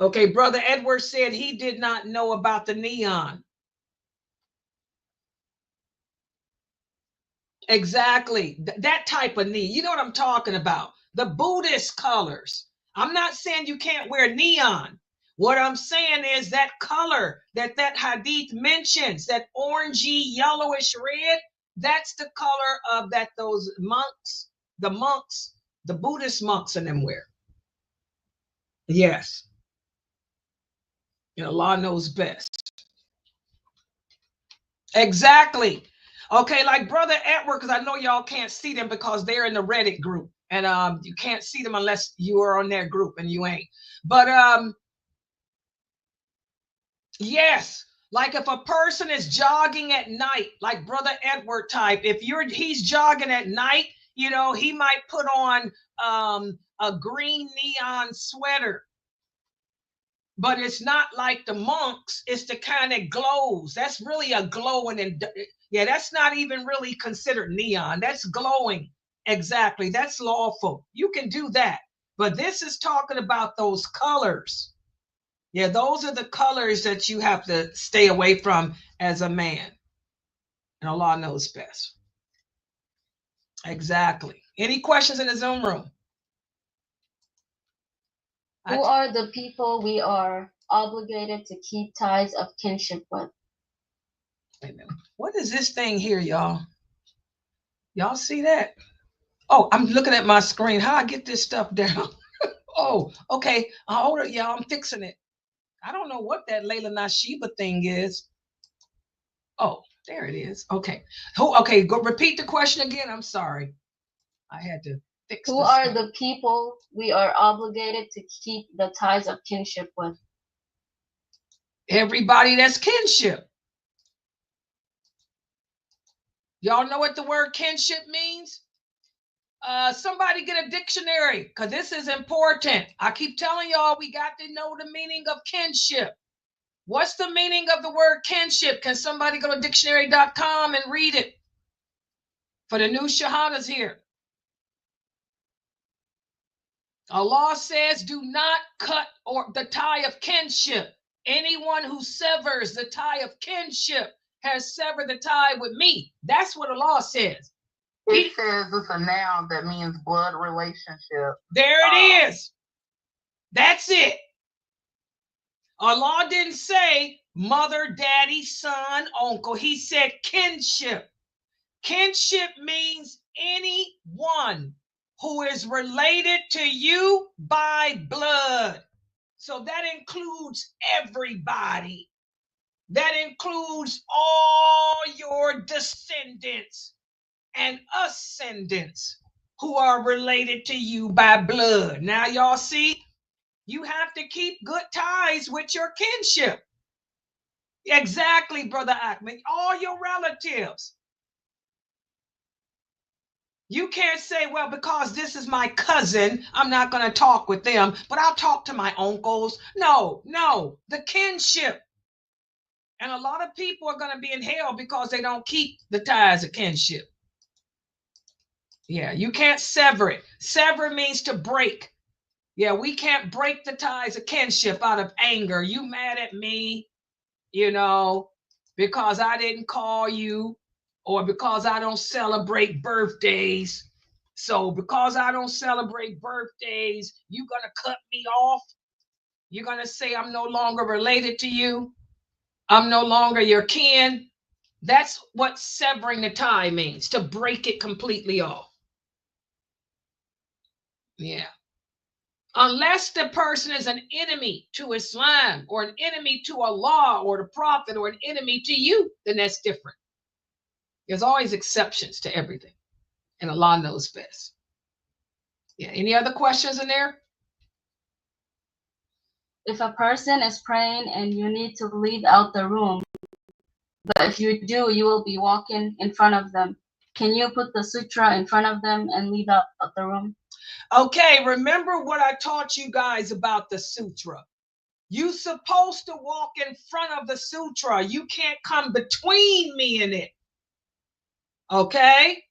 Okay, brother Edward said he did not know about the neon. Exactly. That type of neon. You know what I'm talking about? The Buddhist colors. I'm not saying you can't wear neon. What I'm saying is that color that hadith mentions, that orangey, yellowish red, that's the color of those monks, the Buddhist monks in them wear. Yes. And Allah knows best. Exactly. Okay, like brother Edward, because I know y'all can't see them because they're in the Reddit group, and you can't see them unless you are on their group, and you ain't. But yes, like if a person is jogging at night, like brother Edward type, if he's jogging at night, you know, he might put on a green neon sweater. But it's not like the monks, it's the kind that glows. That's really a glowing, and yeah, that's not even really considered neon. That's glowing. Exactly. That's lawful. You can do that. But this is talking about those colors. Yeah, those are the colors that you have to stay away from as a man. And Allah knows best. Exactly. Any questions in the Zoom room? Who are the people we are obligated to keep ties of kinship with? Wait a minute. What is this thing here, y'all? Y'all see that? Oh, I'm looking at my screen. How I get this stuff down? Oh, okay. Hold it, y'all. I'm fixing it. I don't know what that Laila Nasheeba thing is. Oh, there it is. Okay. Okay, go repeat the question again. I'm sorry. I had to fix Who are the people we are obligated to keep the ties of kinship with? Everybody that's kinship. Y'all know what the word kinship means? Somebody get a dictionary, because this is important. I keep telling y'all we got to know the meaning of kinship. What's the meaning of the word kinship? Can somebody go to dictionary.com and read it? For the new shahadas here. Allah says, do not cut the tie of kinship. Anyone who severs the tie of kinship has severed the tie with me. That's what Allah says. It says it's a noun that means blood relationship. There it is. That's it. Allah didn't say mother, daddy, son, uncle. He said kinship. Kinship means anyone who is related to you by blood. So that includes everybody. That includes all your descendants and ascendants who are related to you by blood. Now y'all see, you have to keep good ties with your kinship. Exactly, Brother Ahmed. All your relatives. You can't say, well, because this is my cousin, I'm not going to talk with them, but I'll talk to my uncles. No, the kinship. And a lot of people are going to be in hell because they don't keep the ties of kinship. Yeah, you can't sever it. Sever means to break. Yeah, we can't break the ties of kinship out of anger. You mad at me, you know, because I didn't call you, or because I don't celebrate birthdays. So because I don't celebrate birthdays, you're going to cut me off. You're going to say I'm no longer related to you. I'm no longer your kin. That's what severing the tie means, to break it completely off. Yeah. Unless the person is an enemy to Islam or an enemy to Allah or the Prophet or an enemy to you, then that's different. There's always exceptions to everything, and Allah knows best. Yeah. Any other questions in there? If a person is praying and you need to leave out the room, but if you do, you will be walking in front of them. Can you put the sutra in front of them and leave out the room? Okay, remember what I taught you guys about the sutra. You're supposed to walk in front of the sutra. You can't come between me and it. Okay?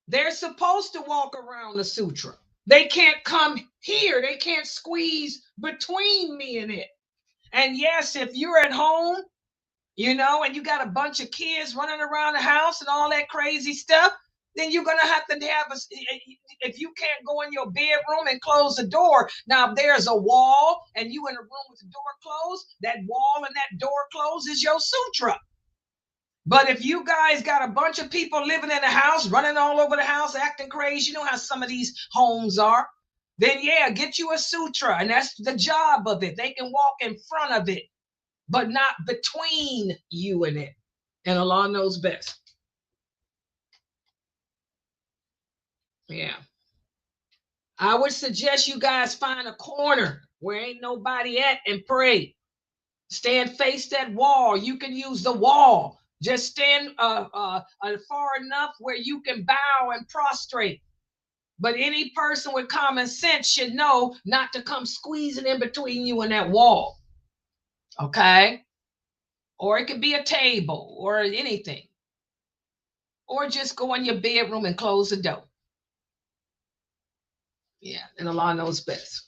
They're supposed to walk around the sutra. They can't come here. They can't squeeze between me and it. And yes, if you're at home, you know, and you got a bunch of kids running around the house and all that crazy stuff, then you're going to have if you can't go in your bedroom and close the door. Now, if there's a wall and you in a room with the door closed, that wall and that door closed is your sutra. But if you guys got a bunch of people living in the house, running all over the house, acting crazy, you know how some of these homes are, then yeah, get you a sutra. And that's the job of it. They can walk in front of it, but not between you and it. And Allah knows best. Yeah. I would suggest you guys find a corner where ain't nobody at and pray. Stand face that wall. You can use the wall. Just stand far enough where you can bow and prostrate. But any person with common sense should know not to come squeezing in between you and that wall. Okay? Or it could be a table or anything. Or just go in your bedroom and close the door. Yeah, and Allah knows best.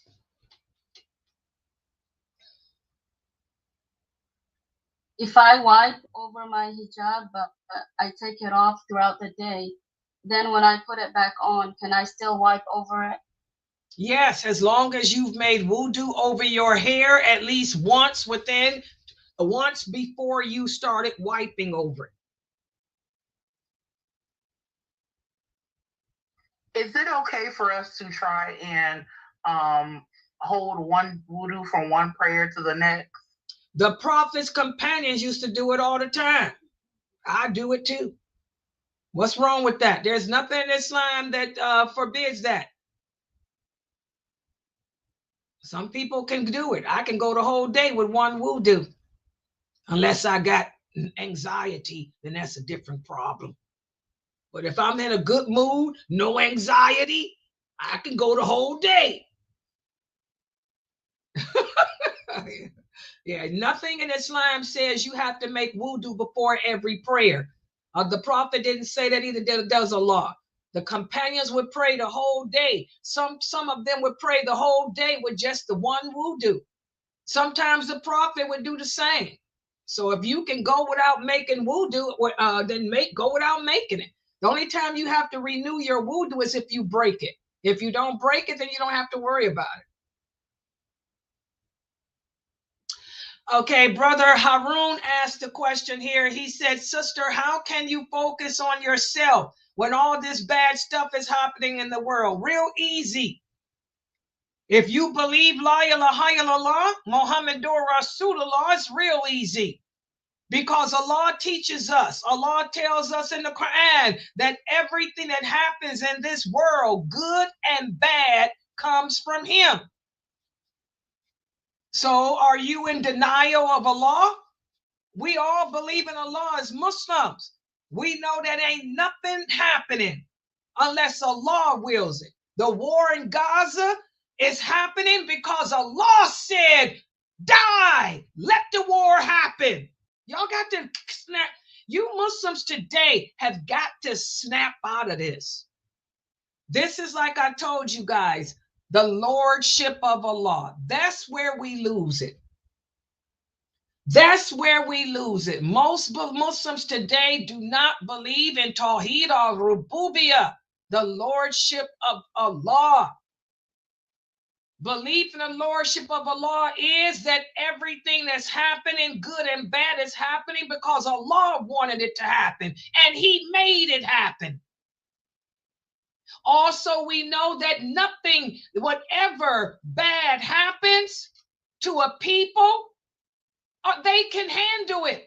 If I wipe over my hijab, but I take it off throughout the day, then when I put it back on, can I still wipe over it? Yes, as long as you've made wudu over your hair at least once before you started wiping over it. Is it okay for us to try and hold one wudu from one prayer to the next? The Prophet's companions used to do it all the time. I do it too. What's wrong with that? There's nothing in Islam that forbids that. Some people can do it. I can go the whole day with one wudu. Unless I got anxiety, then that's a different problem. But if I'm in a good mood, no anxiety, I can go the whole day. Yeah, nothing in Islam says you have to make wudu before every prayer. The Prophet didn't say that either. Does Allah. The companions would pray the whole day. Some of them would pray the whole day with just the one wudu. Sometimes the Prophet would do the same. So if you can go without making wudu, then go without making it. The only time you have to renew your wudu is if you break it. If you don't break it, then you don't have to worry about it. Okay, Brother Harun asked a question here. He said, sister, how can you focus on yourself when all this bad stuff is happening in the world? Real easy. If you believe La ilaha illallah, Muhammadur Rasulullah, it's real easy. Because Allah teaches us, Allah tells us in the Quran that everything that happens in this world, good and bad, comes from Him. So are you in denial of Allah? We all believe in Allah as Muslims. We know that ain't nothing happening unless Allah wills it. The war in Gaza is happening because Allah said, die, let the war happen. Y'all got to snap. You Muslims today have got to snap out of this. This is like I told you guys, the lordship of Allah. That's where we lose it. That's where we lose it. Most Muslims today do not believe in Tawheed al-Rububiyyah, the lordship of Allah. Belief in the lordship of Allah is that everything that's happening, good and bad, is happening because Allah wanted it to happen and He made it happen. Also, we know that nothing, whatever bad happens to a people, they can handle it.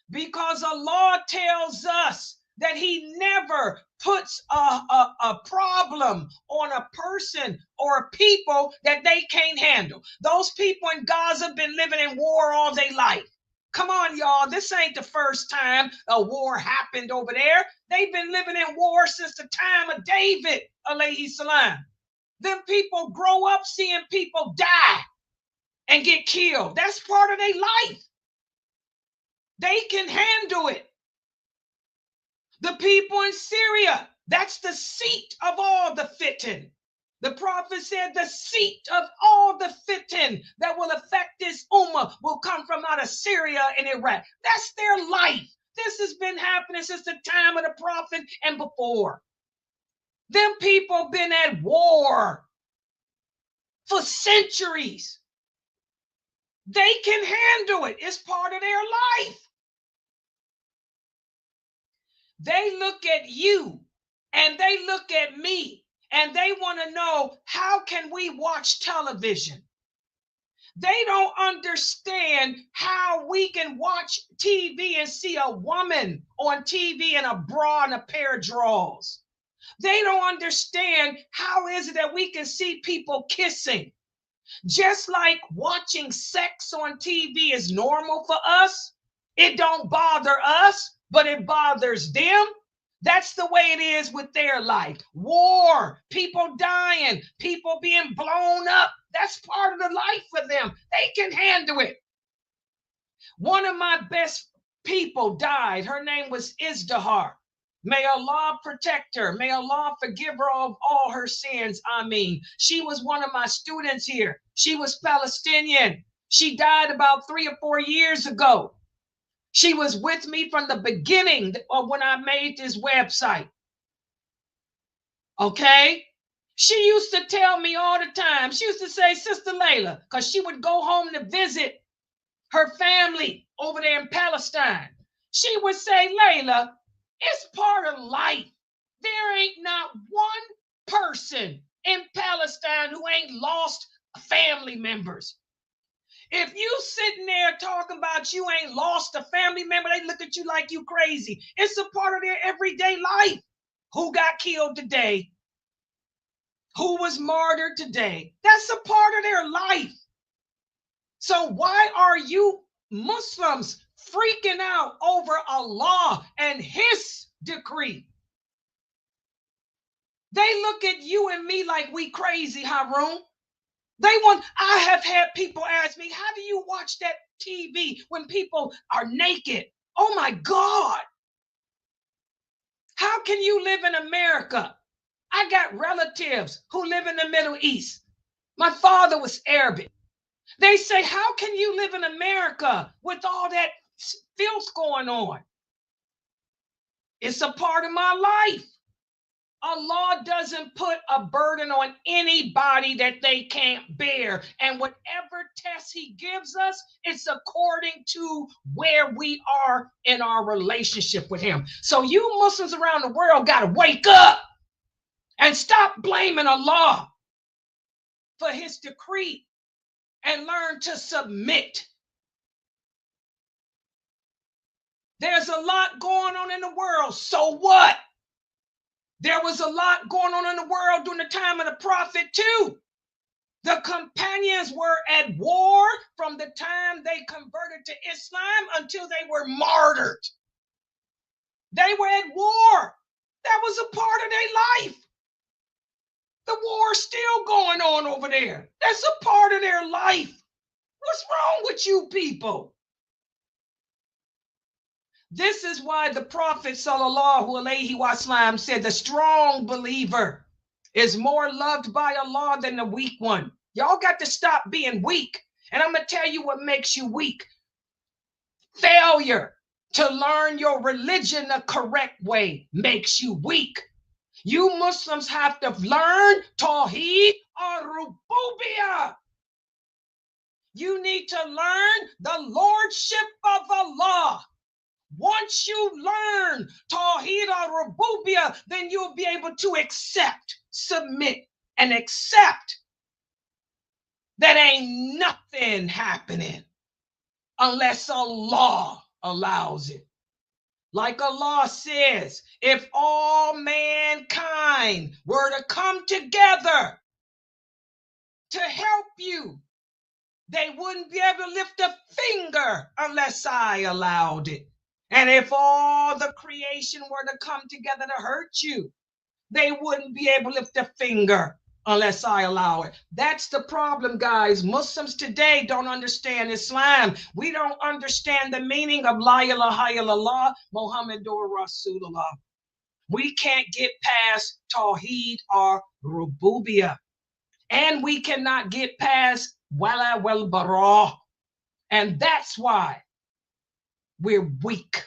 Because Allah tells us that he never puts a problem on a person or a people that they can't handle. Those people in Gaza have been living in war all their life. Come on, y'all. This ain't the first time a war happened over there. They've been living in war since the time of David, alayhi salam. Them people grow up seeing people die and get killed. That's part of their life. They can handle it. The people in Syria, that's the seat of all the fitan. The prophet said the seat of all the fitan that will affect this ummah will come from out of Syria and Iraq. That's their life. This has been happening since the time of the prophet and before. Them people been at war for centuries. They can handle it. It's part of their life. They look at you and they look at me and they want to know, how can we watch television? They don't understand how we can watch TV and see a woman on TV in a bra and a pair of drawers. They don't understand how is it that we can see people kissing. Just like watching sex on TV is normal for us, it don't bother us, but it bothers them. That's the way it is with their life. War, people dying, people being blown up. That's part of the life for them. They can handle it. One of my best people died. Her name was Izdahar. May Allah protect her. May Allah forgive her of all her sins. Ameen. She was one of my students here. She was Palestinian. She died about 3 or 4 years ago. She was with me from the beginning of when I made this website. Okay? She used to tell me all the time. She used to say, Sister Laila, because she would go home to visit her family over there in Palestine. She would say, Laila, it's part of life. There ain't not one person in Palestine who ain't lost family members. If you sitting there talking about you ain't lost a family member, they look at you like you crazy. It's a part of their everyday life. Who got killed today? Who was martyred today? That's a part of their life. So why are you Muslims freaking out over Allah and his decree? They look at you and me like we crazy, Harun. I have had people ask me, how do you watch that TV when people are naked? Oh my God. How can you live in America? I got relatives who live in the Middle East. My father was Arabic. They say, how can you live in America with all that filth going on? It's a part of my life. Allah doesn't put a burden on anybody that they can't bear. And whatever test he gives us, it's according to where we are in our relationship with him. So you Muslims around the world got to wake up and stop blaming Allah for his decree and learn to submit. There's a lot going on in the world. So what? There was a lot going on in the world during the time of the prophet too. The companions were at war from the time they converted to Islam until they were martyred. They were at war. That was a part of their life. The war's still going on over there. That's a part of their life. What's wrong with you people? This is why the Prophet sallallahu alaihi wasallam said the strong believer is more loved by Allah than the weak one. Y'all got to stop being weak. And I'm going to tell you what makes you weak. Failure to learn your religion the correct way makes you weak. You Muslims have to learn Tawheed ar-Rububiyyah. You need to learn the lordship of Allah. Once you learn Tawheed al-Rububiyah, then you'll be able to accept, submit, and accept that ain't nothing happening unless Allah allows it. Like Allah says, if all mankind were to come together to help you, they wouldn't be able to lift a finger unless I allowed it. And if all the creation were to come together to hurt you, they wouldn't be able to lift a finger unless I allow it. That's the problem, guys. Muslims today don't understand Islam. We don't understand the meaning of La ilaha illallah, Muhammadur Rasulullah. We can't get past Tawheed or Rububiyah. And we cannot get past Wala wal Bara. And that's why we're weak.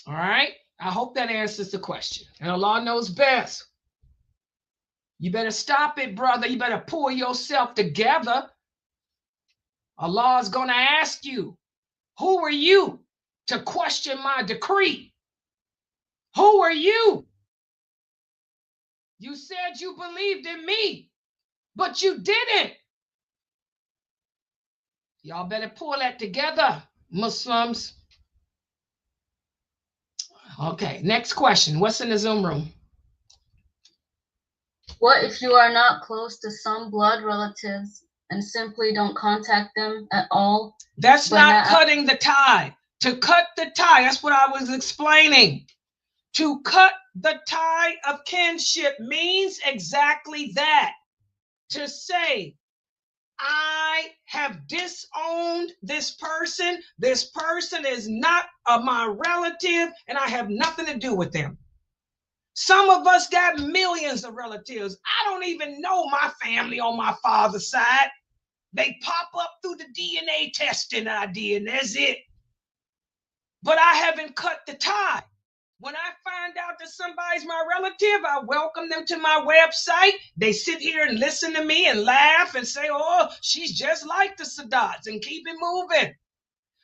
All right? I hope that answers the question. And Allah knows best. You better stop it, brother. You better pull yourself together. Allah is going to ask you, who are you to question my decree? Who are you? You said you believed in me, but you didn't. Y'all better pull that together, Muslims. Okay, next question. What's in the Zoom room? What if you are not close to some blood relatives and simply don't contact them at all? That's not cutting the tie. To cut the tie, that's what I was explaining. To cut the tie of kinship means exactly that. To say, I have disowned this person is not my relative, and I have nothing to do with them. Some of us got millions of relatives. I don't even know my family on my father's side. They pop up through the DNA testing I did, and that's it. But I haven't cut the tie. When I find out that somebody's my relative, I welcome them to my website. They sit here and listen to me and laugh and say, oh, she's just like the Sadats, and keep it moving.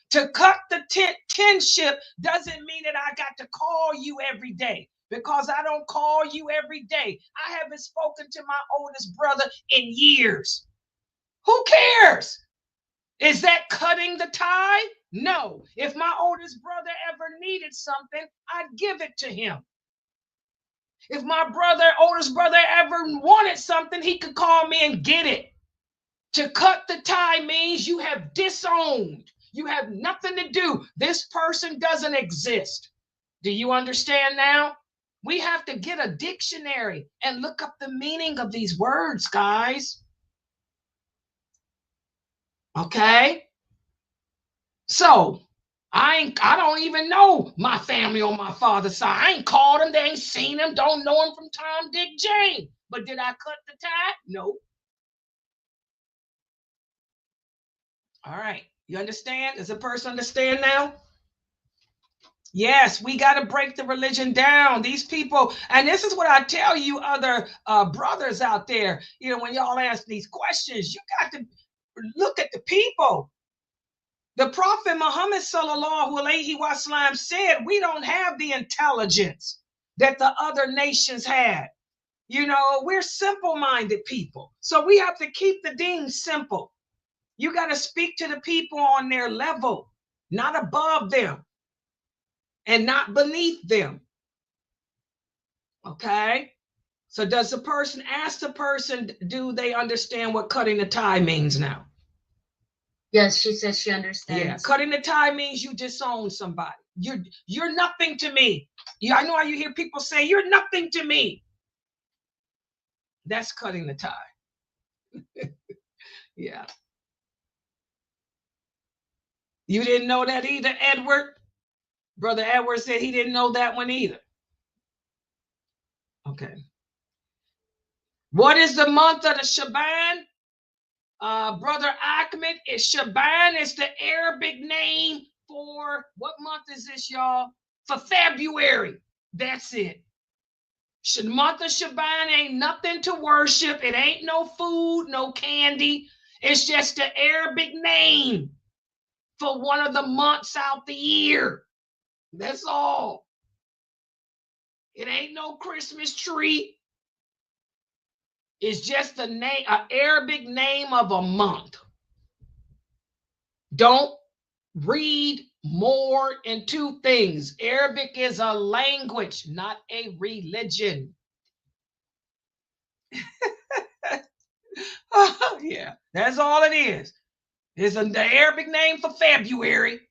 To cut the kinship doesn't mean that I got to call you every day, because I don't call you every day. I haven't spoken to my oldest brother in years. Who cares? Is that cutting the tie? No. If my oldest brother ever needed something, I'd give it to him. If my oldest brother ever wanted something, he could call me and get it. To cut the tie means you have disowned. You have nothing to do. This person doesn't exist. Do you understand now? We have to get a dictionary and look up the meaning of these words, guys. Okay? So, I don't even know my family on my father's side. I ain't called them. They ain't seen them. Don't know them from Tom, Dick, Jane. But did I cut the tie? No. All right. You understand? Does the person understand now? Yes, we got to break the religion down. These people, and this is what I tell you other brothers out there, you know, when y'all ask these questions, you got to look at the people. The Prophet Muhammad sallallahu alaihi wasallam said, we don't have the intelligence that the other nations had. You know, we're simple-minded people. So we have to keep the deen simple. You got to speak to the people on their level, not above them and not beneath them. Okay? So does the person, ask the person, do they understand what cutting the tie means now? Yes, she says she understands. Yeah, cutting the tie means you disown somebody. You're nothing to me. Yeah, I know how you hear people say, you're nothing to me. That's cutting the tie. Yeah. You didn't know that either, Edward? Brother Edward said he didn't know that one either. Okay. What is the month of the Shaban? Brother Ahmed, is Shaban is the Arabic name for, what month is this, y'all? For February. That's it. The month of Shaban ain't nothing to worship. It ain't no food, no candy. It's just the Arabic name for one of the months out the year. That's all. It ain't no Christmas tree. It's just a name, an Arabic name of a month. Don't read more into things. Arabic is a language, not a religion. Yeah, that's all it is. It's the Arabic name for February.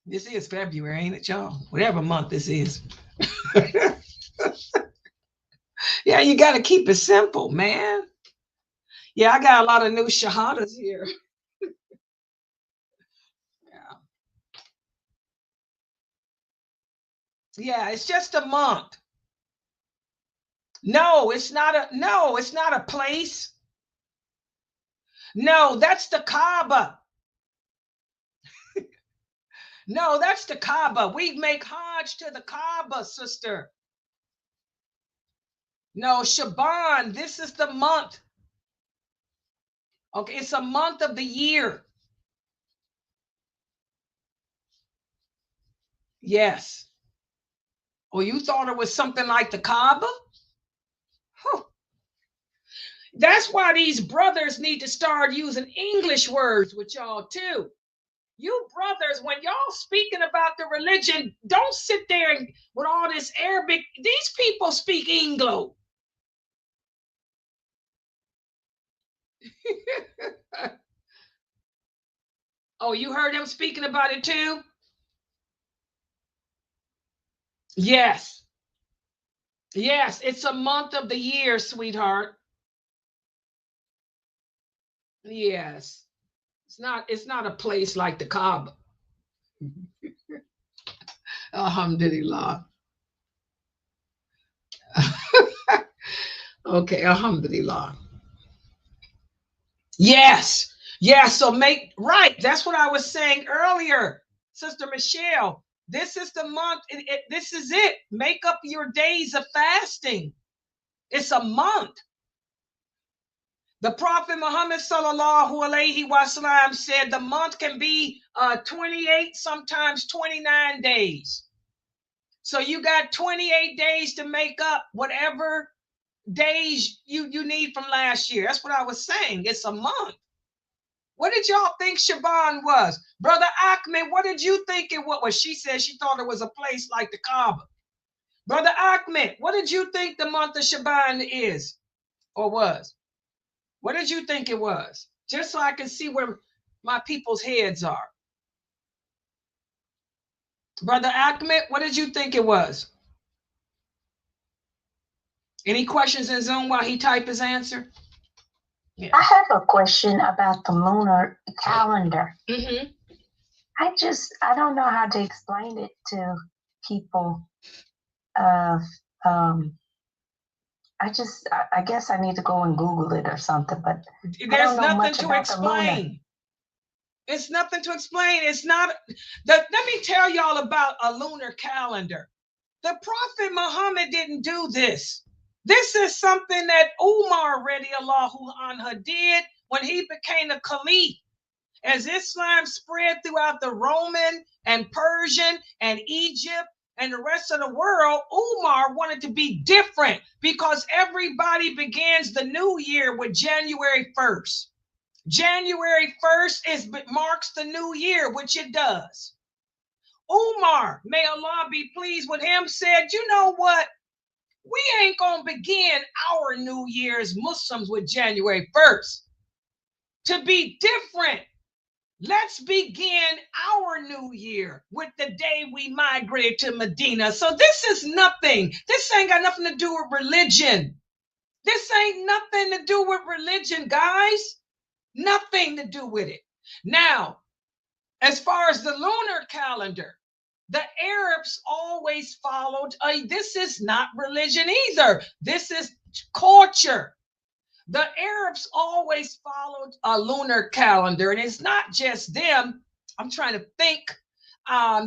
This is February, ain't it, y'all? Whatever month this is. Yeah, you got to keep it simple, man. Yeah, I got a lot of new shahadas here. Yeah, it's just a month. No, it's not a place. No, that's the Kaaba. No, that's the Kaaba. We make Hajj to the Kaaba, sister. No, Shaban, this is the month. Okay, it's a month of the year. Yes. Oh, you thought it was something like the Kaaba? Huh. That's why these brothers need to start using English words with y'all too. You brothers, when y'all speaking about the religion, don't sit there and with all this Arabic. These people speak Anglo. Oh, you heard them speaking about it too? Yes. Yes, it's a month of the year, sweetheart. Yes. It's not a place like the Kaaba. Alhamdulillah. Okay, alhamdulillah. Yes. Yes, so make right. That's what I was saying earlier, Sister Michelle. This is the month. This is it. Make up your days of fasting. It's a month. The Prophet Muhammad sallallahu alaihi wasallam said the month can be 28, sometimes 29 days. So you got 28 days to make up whatever days you need from last year. That's what I was saying. It's a month. What did y'all think Shaban was? Brother Ahmed, what did you think it was? Well, she said she thought it was a place like the Kaaba. Brother Ahmed, what did you think the month of Shaban is or was? What did you think it was? Just so I can see where my people's heads are. Brother Ahmed, what did you think it was? Any questions in Zoom while he types his answer? Yeah. I have a question about the lunar calendar. Mm-hmm. I don't know how to explain it to people. I guess I need to go and Google it or something, but there's nothing to explain. It's nothing to explain. It's not, let me tell y'all about a lunar calendar. The Prophet Muhammad didn't do this. This is something that Umar radiallahu anhu did when he became a caliph. As Islam spread throughout the Roman and Persian and Egypt and the rest of the world, Umar wanted to be different because everybody begins the new year with January 1st. January 1st marks the new year, which it does. Umar, may Allah be pleased with him, said, you know what? We ain't going to begin our New Year as Muslims with January 1st. To be different, let's begin our New Year with the day we migrated to Medina. So this is nothing. This ain't got nothing to do with religion. This ain't nothing to do with religion, guys. Nothing to do with it. Now, as far as the lunar calendar, the Arabs always followed, this is not religion either. This is culture. The Arabs always followed a lunar calendar, and it's not just them. I'm trying to think.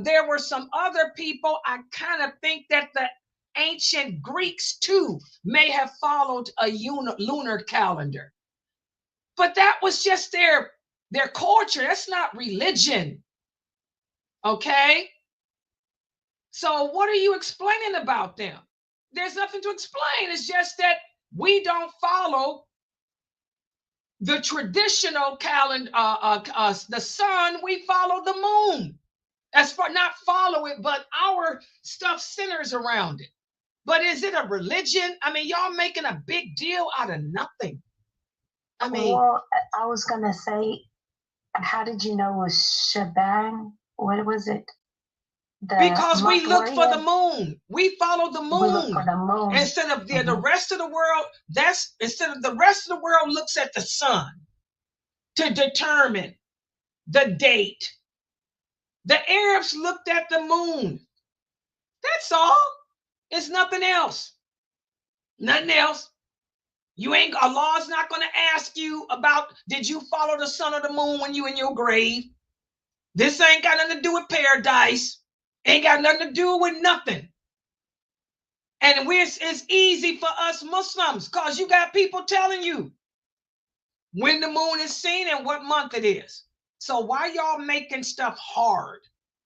There were some other people. I kind of think that the ancient Greeks too may have followed a lunar calendar. But that was just their Their culture, that's not religion. Okay? So what are you explaining about them? There's nothing to explain. It's just that we don't follow the traditional calendar, the sun, we follow the moon. As far, not follow it, but our stuff centers around it. But is it a religion? I mean, y'all making a big deal out of nothing. I mean, well, I was gonna say, how did you know it was Shaban? What was it? Because we look for the moon. We follow the moon. We look for the moon. Instead of the rest of the world, instead of the rest of the world looks at the sun to determine the date. The Arabs looked at the moon. That's all. It's nothing else. Nothing else. Allah's not going to ask you about, did you follow the sun or the moon when you in your grave? This ain't got nothing to do with paradise. Ain't got nothing to do with nothing. And it's easy for us Muslims because you got people telling you when the moon is seen and what month it is. So why y'all making stuff hard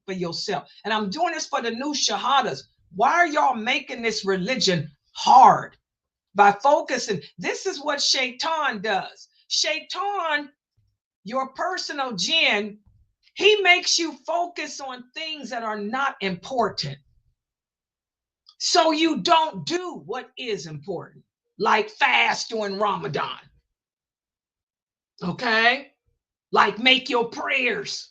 for yourself? And I'm doing this for the new shahadas. Why are y'all making this religion hard? By focusing, this is what Shaitan does. Shaitan, your personal jinn, he makes you focus on things that are not important. So you don't do what is important, like fast during Ramadan. Okay? Like make your prayers.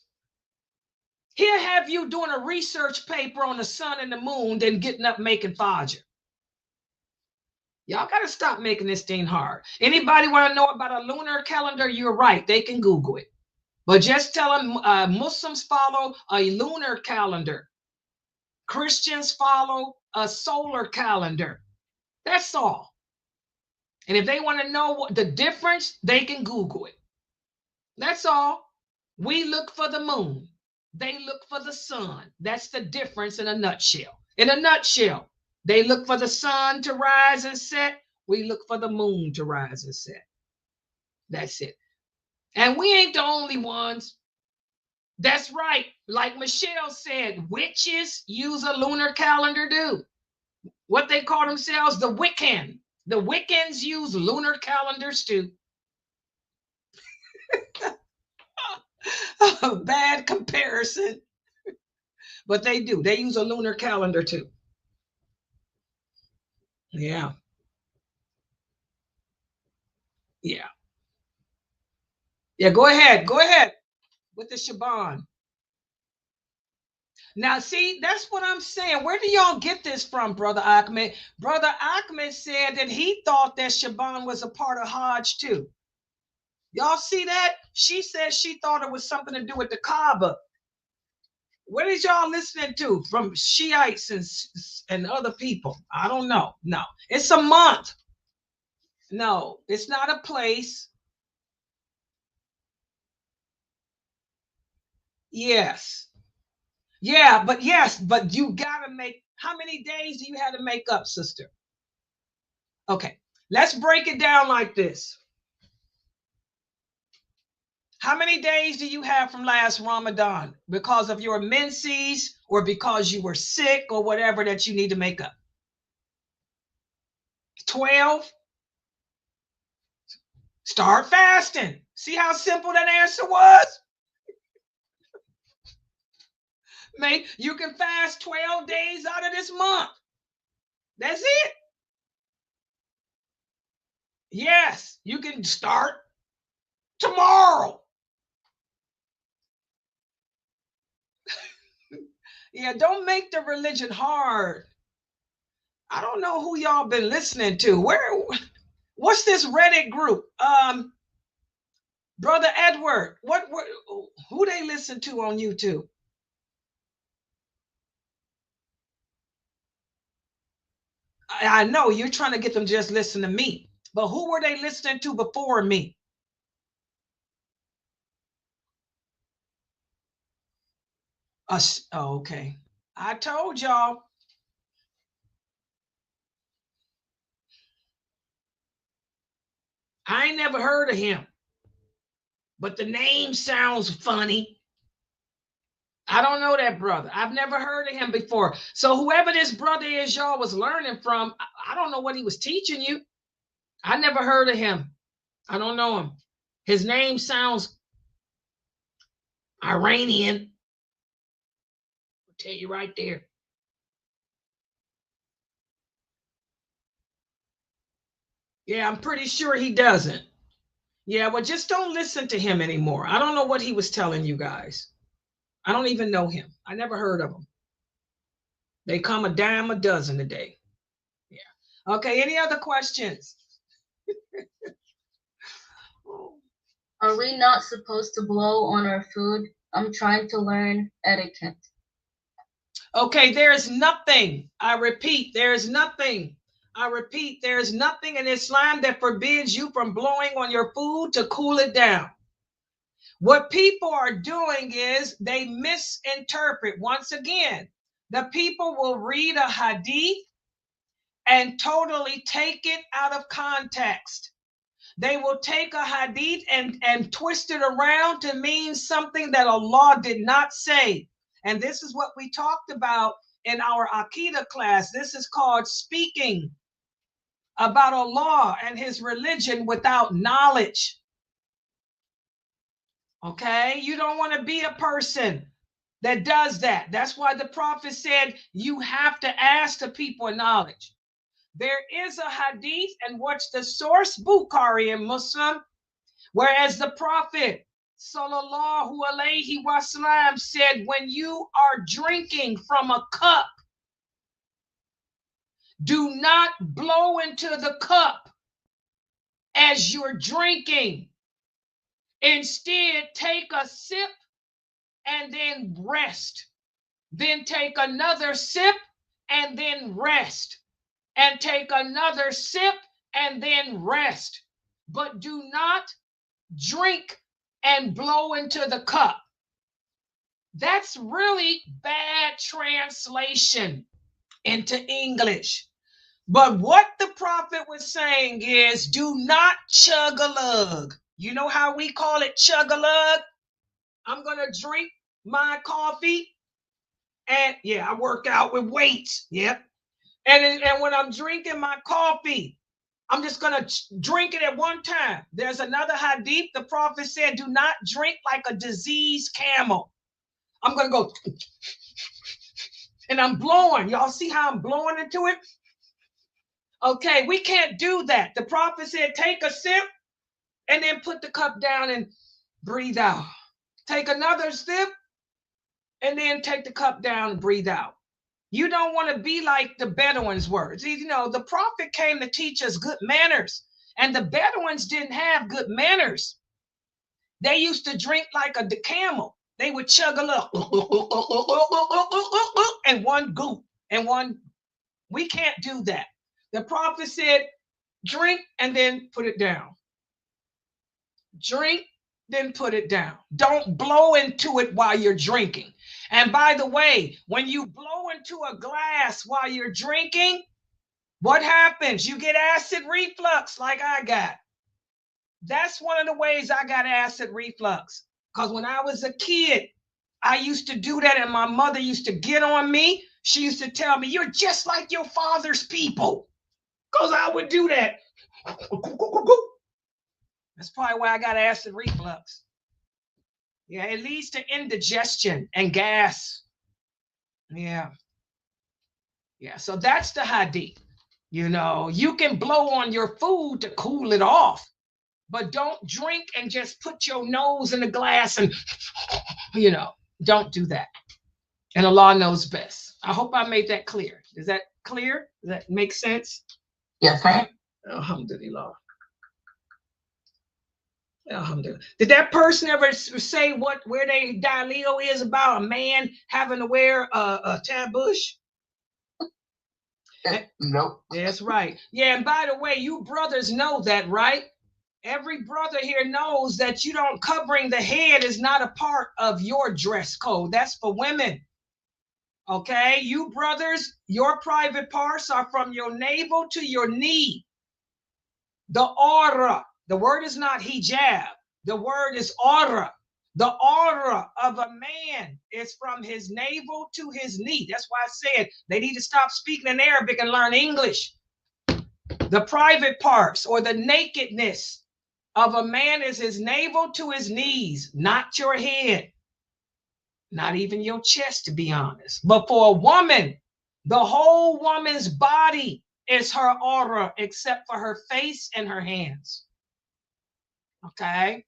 He'll have you doing a research paper on the sun and the moon, then getting up making fajr. Y'all got to stop making this thing hard. Anybody want to know about a lunar calendar? You're right. They can Google it. But just tell them Muslims follow a lunar calendar. Christians follow a solar calendar. That's all. And if they want to know what the difference, they can Google it. That's all. We look for the moon. They look for the sun. That's the difference in a nutshell. In a nutshell. They look for the sun to rise and set. We look for the moon to rise and set. That's it. And we ain't the only ones. That's right. Like Michelle said, witches use a lunar calendar too. What they call themselves, the Wiccan. The Wiccans use lunar calendars too. A bad comparison. But they do. They use a lunar calendar too. Yeah. Yeah. Yeah, go ahead. Go ahead with the Shaban. Now, see, that's what I'm saying. Where do y'all get this from, Brother Ahmed? Brother Ahmed said that he thought that Shaban was a part of Hajj too. Y'all see that? She said she thought it was something to do with the Kaaba. What is y'all listening to from Shiites and other people? I don't know. No, it's a month. No, it's not a place. Yes. Yeah, but yes, but you gotta make, how many days do you have to make up, sister? Okay, let's break it down like this. How many days do you have from last Ramadan because of your menses or because you were sick or whatever that you need to make up? 12? Start fasting. See how simple that answer was? You can fast 12 days out of this month. That's it. Yes, you can start tomorrow. Yeah, don't make the religion hard. I don't know who y'all been listening to. What's this Reddit group? Brother Edward, who they listen to on YouTube? I know you're trying to get them to just listen to me, but who were they listening to before me? Us. Oh, okay. I told y'all. I ain't never heard of him, but the name sounds funny. I don't know that brother. I've never heard of him before. So whoever this brother is y'all was learning from, I don't know what he was teaching you. I never heard of him. I don't know him. His name sounds Iranian. I'll tell you right there. Yeah, I'm pretty sure he doesn't. Yeah, well, just don't listen to him anymore. I don't know what he was telling you guys. I don't even know him. I never heard of him. They come a dime a dozen a day. Yeah. Okay, any other questions? Are we not supposed to blow on our food? I'm trying to learn etiquette. Okay, there is nothing. I repeat, there is nothing. I repeat, there is nothing in Islam that forbids you from blowing on your food to cool it down. What people are doing is they misinterpret. Once again, the people will read a hadith and totally take it out of context. They will take a hadith and twist it around to mean something that Allah did not say. And this is what we talked about in our Aqidah class. This is called speaking about Allah and his religion without knowledge. Okay, you don't want to be a person that does that. That's why the Prophet said you have to ask the people knowledge. There is a hadith, and what's the source? Bukhari and Muslim. Whereas the Prophet sallallahu alaihi wasallam said, when you are drinking from a cup, do not blow into the cup as you're drinking. Instead, take a sip and then rest. Then take another sip and then rest. And take another sip and then rest. But do not drink and blow into the cup. That's really bad translation into English. But what the Prophet was saying is, do not chug a lug. You know how we call it chug a lug? I'm going to drink my coffee. And yeah, I work out with weights. Yep. And when I'm drinking my coffee, I'm just going to drink it at one time. There's another hadith. The Prophet said, do not drink like a diseased camel. I'm going to go, and I'm blowing. Y'all see how I'm blowing into it? Okay, we can't do that. The Prophet said, take a sip and then put the cup down and breathe out. Take another sip and then take the cup down and breathe out. You don't want to be like the Bedouins were. You know, the Prophet came to teach us good manners, and the Bedouins didn't have good manners. They used to drink like a camel. They would chug a little and one goop and one. We can't do that. The Prophet said, drink and then put it down. Drink, then put it down. Don't blow into it while you're drinking. And by the way, when you blow into a glass while you're drinking, what happens? You get acid reflux like I got. That's one of the ways I got acid reflux. Because when I was a kid, I used to do that, and my mother used to get on me. She used to tell me, you're just like your father's people. Because I would do that. That's probably why I got acid reflux. Yeah, it leads to indigestion and gas. Yeah. Yeah, so that's the hadith. You know, you can blow on your food to cool it off, but don't drink and just put your nose in the glass and, you know, don't do that. And Allah knows best. I hope I made that clear. Is that clear? Does that make sense? Yes, ma'am. Alhamdulillah. Alhamdulillah. Did that person ever say where they dalil is about a man having to wear a tabush? Nope. That's right. Yeah, and by the way, you brothers know that, right? Every brother here knows that covering the head is not a part of your dress code. That's for women. Okay, you brothers, your private parts are from your navel to your knee. The aura, the word is not hijab. The word is aura. The aura of a man is from his navel to his knee. That's why I said they need to stop speaking in Arabic and learn English. The private parts or the nakedness of a man is his navel to his knees, not your head, not even your chest, to be honest. But for a woman, the whole woman's body is her aura, except for her face and her hands. Okay?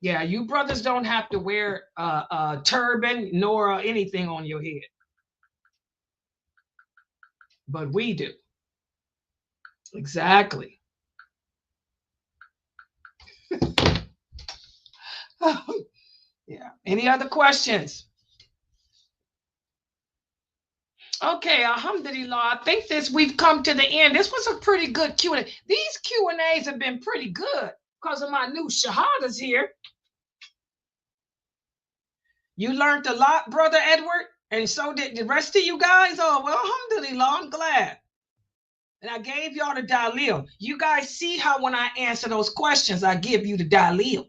Yeah, you brothers don't have to wear a turban nor anything on your head. But we do. Exactly. Yeah. Any other questions? Okay, alhamdulillah. I think we've come to the end. This was a pretty good Q&A. These Q&As have been pretty good because of my new shahadas here. You learned a lot, Brother Edward, and so did the rest of you guys. Oh, well, alhamdulillah, I'm glad. And I gave y'all the dalil. You guys see how when I answer those questions, I give you the dalil.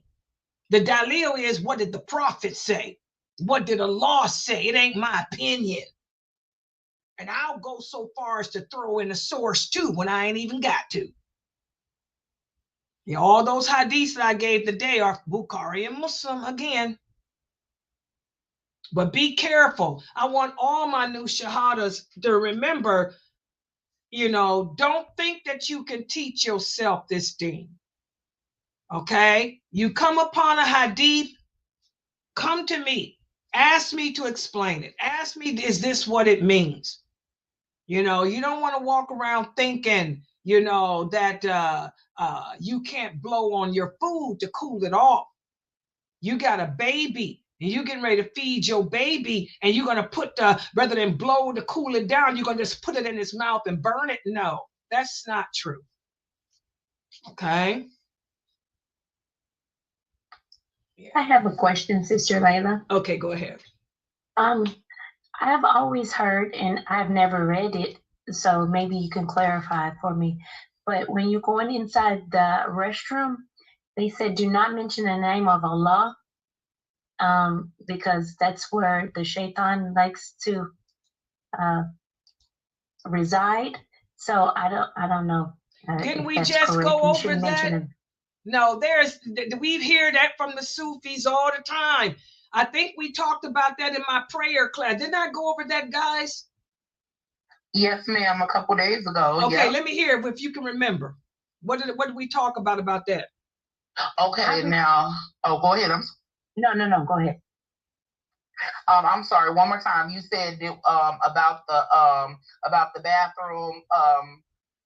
The dalil is, what did the prophet say? What did Allah say? It ain't my opinion. And I'll go so far as to throw in the source too when I ain't even got to. Yeah, all those hadiths that I gave today are Bukhari and Muslim again. But be careful. I want all my new shahadas to remember, don't think that you can teach yourself this deen. Okay? You come upon a hadith, come to me. Ask me to explain it. Ask me, is this what it means? You don't want to walk around thinking, that you can't blow on your food to cool it off. You got a baby and you're getting ready to feed your baby, and you're going to rather than blow to cool it down, you're going to just put it in his mouth and burn it. No, that's not true. Okay. Yeah. I have a question, Sister Laila. Okay, go ahead. I've always heard, and I've never read it, so maybe you can clarify for me. But when you're going inside the restroom, they said do not mention the name of Allah, because that's where the shaitan likes to reside. So I don't know. Didn't we just go over that? No, we hear that from the Sufis all the time. I think we talked about that in my prayer class. Didn't I go over that, guys? Yes, ma'am, a couple days ago. Okay, yeah. Let me hear if you can remember. What did we talk about that? Okay, now, go ahead. No, go ahead. I'm sorry. One more time. You said about the bathroom.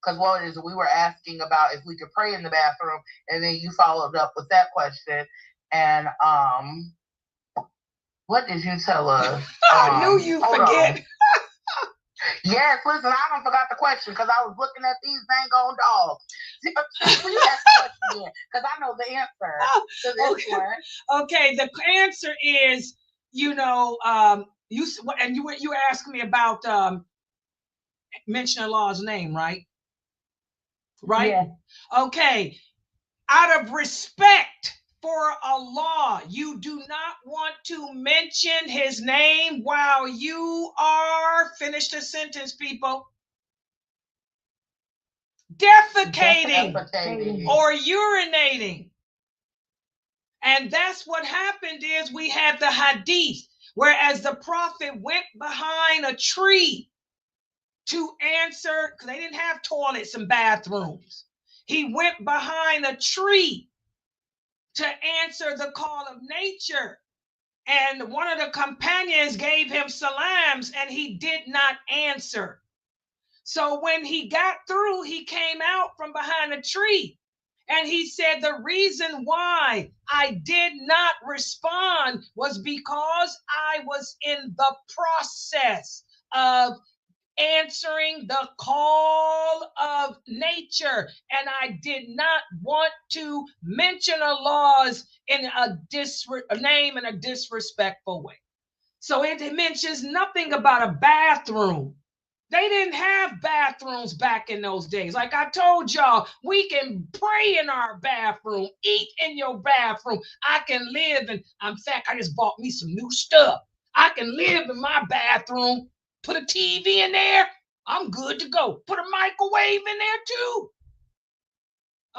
Because what is we were asking about if we could pray in the bathroom, and then you followed up with that question. And what did you tell us? I knew you forget. Yes, listen, I don't forgot the question because I was looking at these dang on dogs. Please ask the question again because I know the answer to this one. Okay, the answer is, you were asking me about mentioning Allah's name, right? Right? Yeah. Okay. Out of respect for Allah, you do not want to mention his name while you are, finish the sentence, people, defecating or urinating. And that's what happened is we had the hadith, whereas the prophet went behind a tree to answer, because they didn't have toilets and bathrooms. He went behind a tree to answer the call of nature. And one of the companions gave him salams and he did not answer. So when he got through, he came out from behind a tree and he said, the reason why I did not respond was because I was in the process of answering the call of nature, and I did not want to mention Allah's in a name in a disrespectful way. So it mentions nothing about a bathroom. They didn't have bathrooms back in those days. Like I told y'all, we can pray in our bathroom, eat in your bathroom. I can live in fact, I just bought me some new stuff. I can live in my bathroom, put a TV in there. I'm good to go. Put a microwave in there too.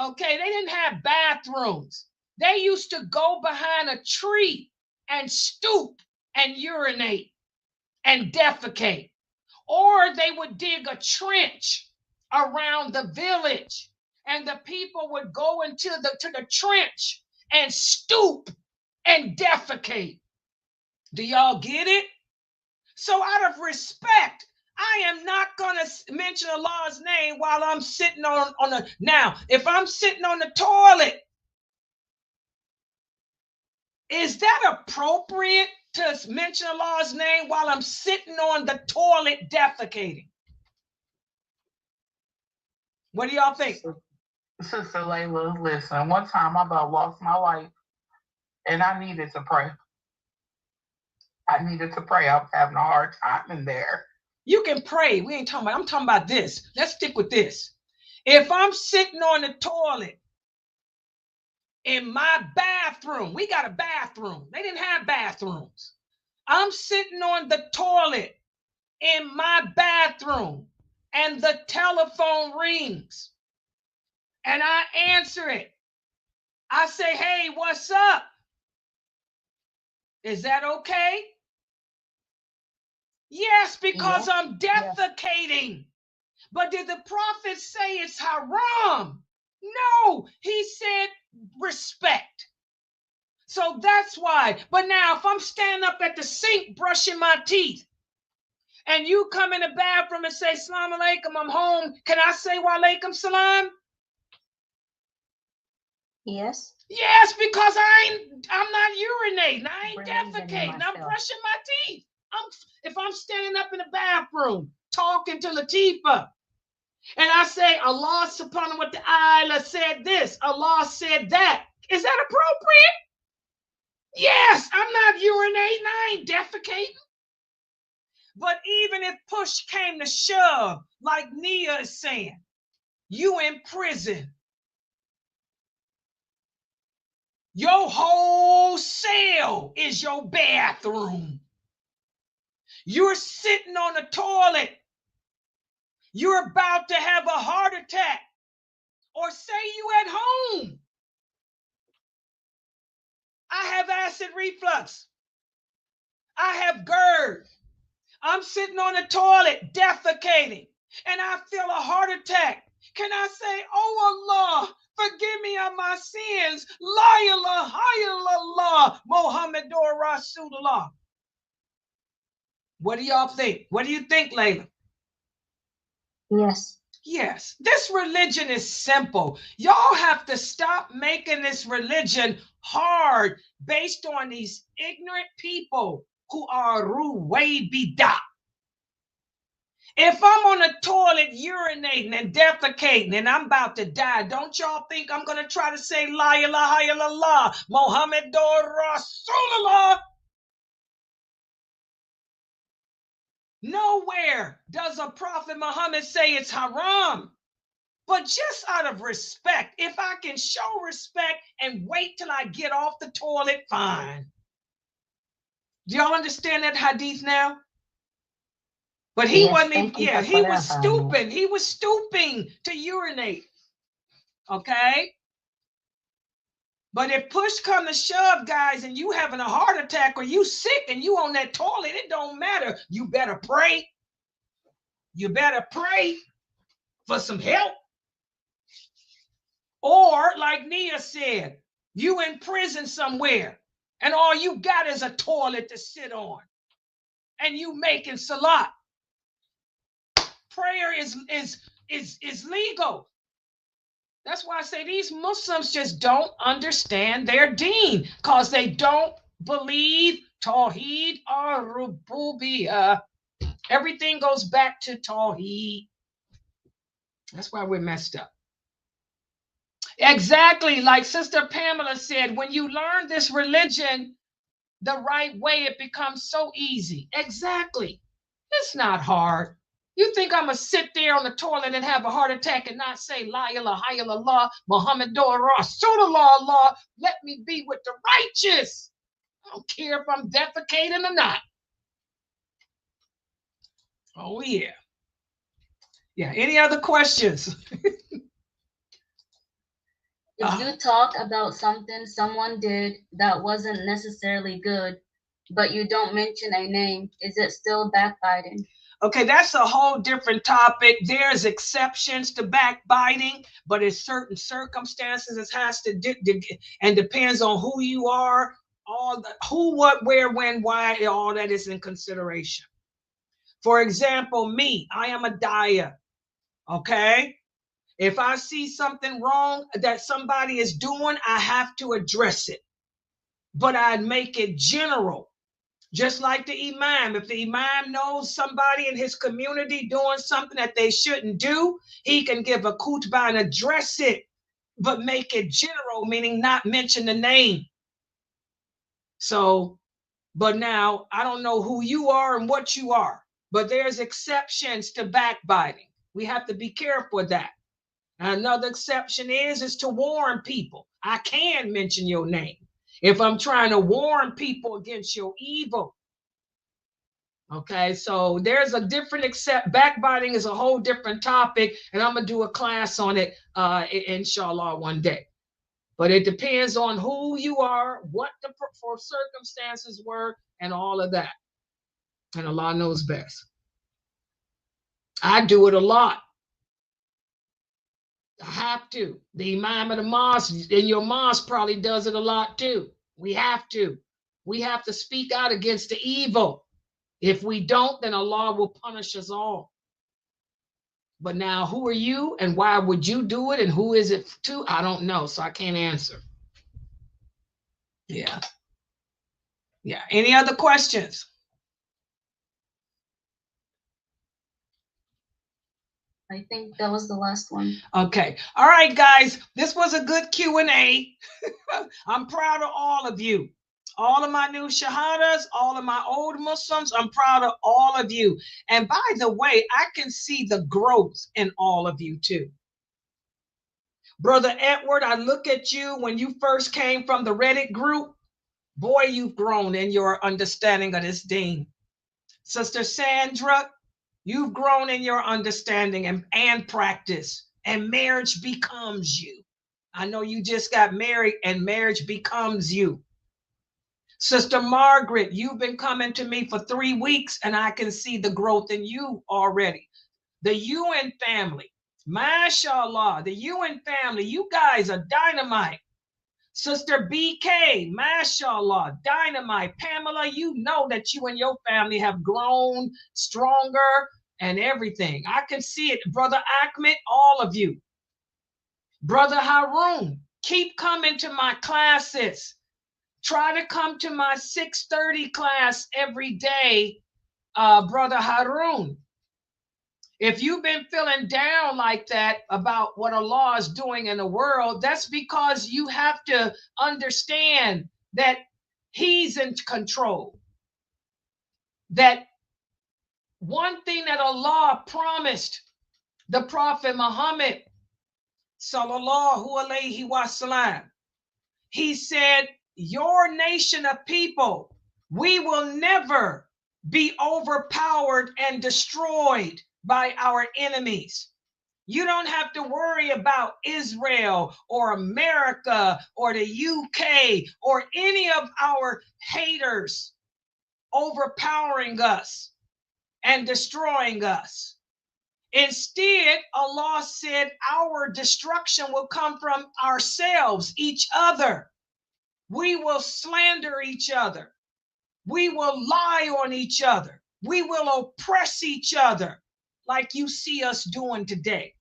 Okay, they didn't have bathrooms. They used to go behind a tree and stoop and urinate and defecate. Or they would dig a trench around the village, and the people would go into the trench and stoop and defecate. Do y'all get it? So out of respect, I am not going to mention Allah's name while I'm sitting on the. Now, if I'm sitting on the toilet, is that appropriate to mention Allah's name while I'm sitting on the toilet defecating? What do y'all think? Sister Layla, listen, one time I about lost my life and I needed to pray. I was having a hard time in there. You can pray. We ain't talking about, I'm talking about this. Let's stick with this. If I'm sitting on the toilet in my bathroom, we got a bathroom. They didn't have bathrooms. I'm sitting on the toilet in my bathroom and the telephone rings and I answer it. I say, hey, what's up? Is that okay? Yes, because I'm defecating. Yes. But did the prophet say it's haram? No, he said respect. So that's why. But now if I'm standing up at the sink brushing my teeth and you come in the bathroom and say, Assalamu alaikum, I'm home, can I say wa alaikum salam? Yes. Yes, because I'm not urinating. I ain't defecating. I'm brushing my teeth. If I'm standing up in the bathroom talking to Latifah and I say Allah subhanahu wa ta'ala said this, Allah said that, is that appropriate? Yes, I'm not urinating. I ain't defecating. But even if push came to shove, like Nia is saying, you in prison. Your whole cell is your bathroom. You're sitting on the toilet. You're about to have a heart attack. Or say you at home. I have acid reflux. I have GERD. I'm sitting on the toilet defecating and I feel a heart attack. Can I say, oh Allah, forgive me of my sins. La ilaha illallah, Muhammadur Rasulullah. What do y'all think? What do you think, Layla? Yes. Yes. This religion is simple. Y'all have to stop making this religion hard based on these ignorant people who are ruway bidah. If I'm on the toilet urinating and defecating and I'm about to die, don't y'all think I'm going to try to say La ilaha illallah, Muhammadur Rasulullah? Nowhere does a Prophet Muhammad say it's haram. But just out of respect, if I can show respect and wait till I get off the toilet, fine. Do y'all understand that hadith now? But he wasn't, he was stooping. He was stooping to urinate. Okay? But if push come to shove, guys, and you having a heart attack or you sick and you on that toilet, it don't matter. You better pray. You better pray for some help. Or like Nia said, you in prison somewhere and all you got is a toilet to sit on and you making salat. Prayer is legal. That's why I say these Muslims just don't understand their deen because they don't believe Tawheed or Rububiyyah. Everything goes back to Tawheed. That's why we're messed up. Exactly, like Sister Pamela said, when you learn this religion the right way, it becomes so easy. Exactly. It's not hard. You think I'm going to sit there on the toilet and have a heart attack and not say, La ilaha illallah, Muhammad Rasulullah, Allah, let me be with the righteous. I don't care if I'm defecating or not. Oh, yeah. Yeah, any other questions? If you talk about something someone did that wasn't necessarily good, but you don't mention a name, is it still backbiting? Okay, that's a whole different topic. There's exceptions to backbiting, but in certain circumstances, it has to and depends on who you are, all the who, what, where, when, why, all that is in consideration. For example, me, I am a daya. Okay, if I see something wrong that somebody is doing, I have to address it, but I'd make it general. Just like the imam, if the imam knows somebody in his community doing something that they shouldn't do, he can give a khutbah and address it, but make it general, meaning not mention the name. So, but now I don't know who you are and what you are, but there's exceptions to backbiting. We have to be careful of that. Another exception is to warn people. I can mention your name if I'm trying to warn people against your evil. Okay, so there's a different backbiting is a whole different topic, and I'm gonna do a class on it, inshallah, one day. But it depends on who you are, what the circumstances were, and all of that. And Allah knows best. I do it a lot. I have to. The imam of the mosque in your mosque probably does it a lot too. We have to. We have to speak out against the evil. If we don't, then Allah will punish us all. But now, who are you and why would you do it and who is it to? I don't know, so I can't answer. Yeah. Yeah. Any other questions? I think that was the last one. Okay. All right, guys. This was a good Q&A. I'm proud of all of you. All of my new shahadas, all of my old Muslims, I'm proud of all of you. And by the way, I can see the growth in all of you too. Brother Edward, I look at you when you first came from the Reddit group. Boy, you've grown in your understanding of this deen. Sister Sandra, you've grown in your understanding and practice, and marriage becomes you. I know you just got married and marriage becomes you. Sister Margaret, you've been coming to me for 3 weeks and I can see the growth in you already. The UN family, mashallah, the UN family, you guys are dynamite. Sister BK, mashallah, dynamite. Pamela, you know that you and your family have grown stronger and everything. I can see it. Brother Ahmed, all of you. Brother Harun, keep coming to my classes. Try to come to my 6:30 class every day, Brother Harun. If you've been feeling down like that about what Allah is doing in the world, that's because you have to understand that He's in control. That one thing that Allah promised the Prophet Muhammad, sallallahu alaihi wasallam, He said, your nation of people, we will never be overpowered and destroyed by our enemies. You don't have to worry about Israel or America or the UK or any of our haters overpowering us and destroying us. Instead, Allah said our destruction will come from ourselves, each other. We will slander each other. We will lie on each other. We will oppress each other like you see us doing today.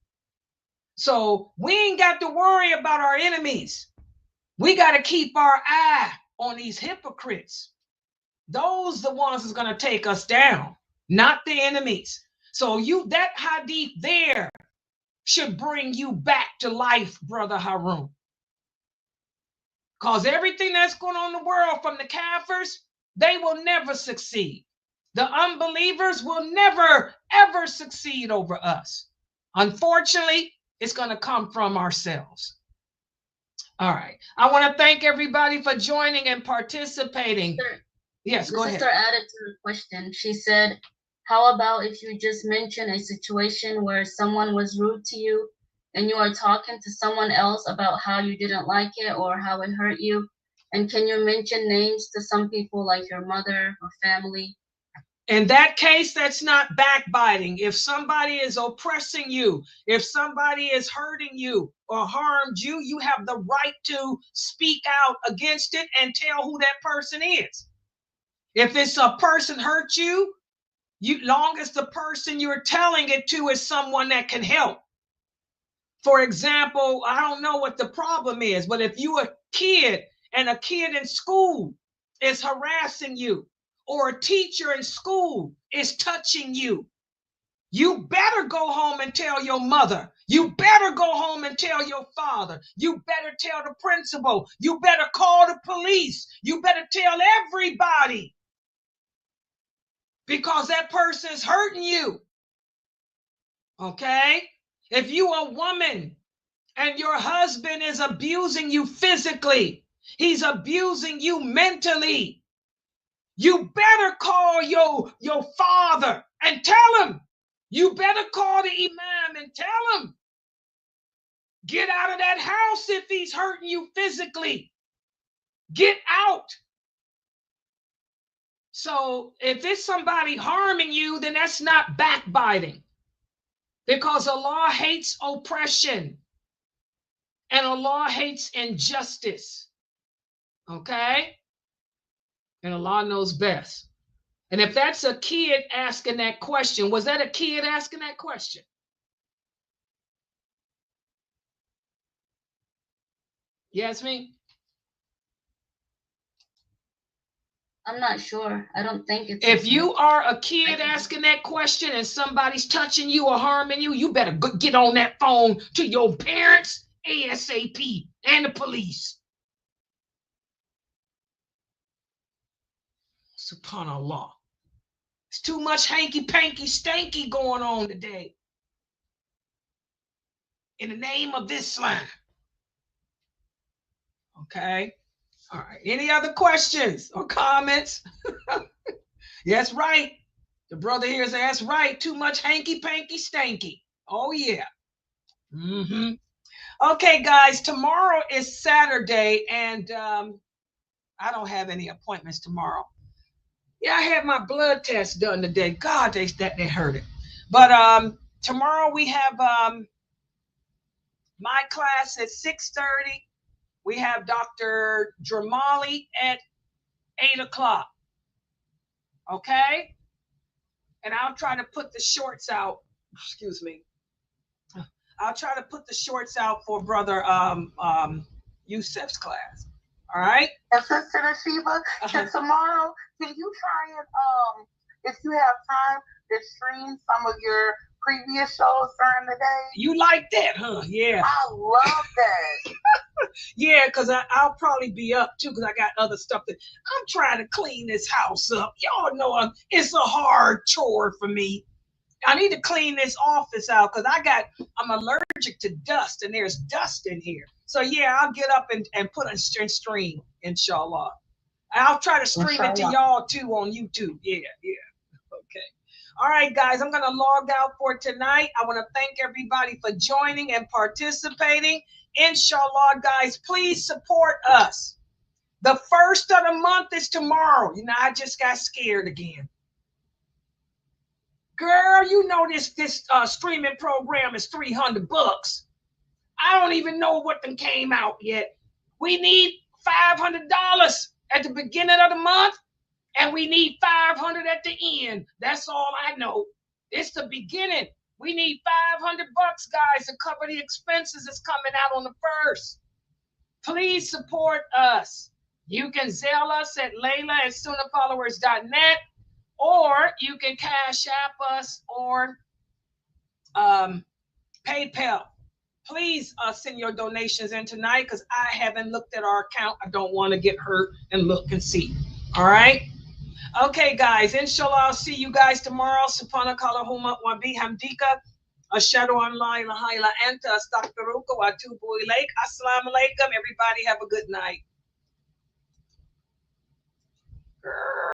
So we ain't got to worry about our enemies. We got to keep our eye on these hypocrites. Those the ones that's going to take us down, not the enemies. So that hadith there should bring you back to life, Brother Harun. Because everything that's going on in the world from the Kafirs, they will never succeed. The unbelievers will never, ever succeed over us. Unfortunately, it's going to come from ourselves. All right. I want to thank everybody for joining and participating. Yes, go ahead. The sister added to the question. She said, how about if you just mention a situation where someone was rude to you and you are talking to someone else about how you didn't like it or how it hurt you? And can you mention names to some people like your mother or family? In that case, that's not backbiting. If somebody is oppressing you, if somebody is hurting you or harmed you, you have the right to speak out against it and tell who that person is. If it's a person hurt you, long as the person you're telling it to is someone that can help. For example, I don't know what the problem is, but if you're a kid and a kid in school is harassing you, or a teacher in school is touching you, you better go home and tell your mother. You better go home and tell your father. You better tell the principal. You better call the police. You better tell everybody, because that person is hurting you. Okay? If you are a woman and your husband is abusing you physically, he's abusing you mentally, you better call your father and tell him. You better call the imam and tell him. Get out of that house if he's hurting you physically. Get out. So if it's somebody harming you, then that's not backbiting, because Allah hates oppression and Allah hates injustice. Okay? And Allah knows best. And if that's a kid asking that question, was that a kid asking that question? Yasmin? I'm not sure. I don't think it's. If you are a kid asking that question and somebody's touching you or harming you, you better get on that phone to your parents ASAP and the police. SubhanAllah. It's too much hanky-panky stanky going on today. In the name of Islam. Okay. All right. Any other questions or comments? That's right. The brother here says, that's right. Too much hanky-panky stanky. Oh, yeah. Mm-hmm. Okay, guys. Tomorrow is Saturday, and I don't have any appointments tomorrow. Yeah, I had my blood test done today. God, they hurt it. But tomorrow we have my class at 6:30. We have Dr. Dramali at 8 o'clock. Okay? And I'll try to put the shorts out. Excuse me. I'll try to put the shorts out for Brother Yusuf's class. All right? And Sister Nasheeba, tomorrow, can you try and, if you have time, to stream some of your previous shows during the day? You like that, huh? Yeah. I love that. Yeah, because I'll probably be up too, because I got other stuff that I'm trying to clean this house up. Y'all know it's a hard chore for me. I need to clean this office out because I'm allergic to dust, and there's dust in here. So yeah, I'll get up and put a stream, inshallah. I'll try to stream it to y'all too on YouTube. Yeah. Okay. All right, guys, I'm going to log out for tonight. I want to thank everybody for joining and participating. Inshallah, guys, please support us. The first of the month is tomorrow. You know, I just got scared again. Girl, you know this streaming program is $300. I don't even know what them came out yet. We need $500 at the beginning of the month, and we need $500 at the end. That's all I know. It's the beginning. We need $500, guys, to cover the expenses that's coming out on the 1st. Please support us. You can Zelle us at Laila@SunnahFollowers.net, or you can Cash App us or PayPal. Please send your donations in tonight, because I haven't looked at our account. I don't want to get hurt and look and see. All right? Okay, guys. Inshallah, I'll see you guys tomorrow. Subhanakallahumma wa bihamdika. Ashhadu an la ilaha illa anta astaghfiruka wa atubu ilaik. Assalamu alaikum. Everybody have a good night. Girl.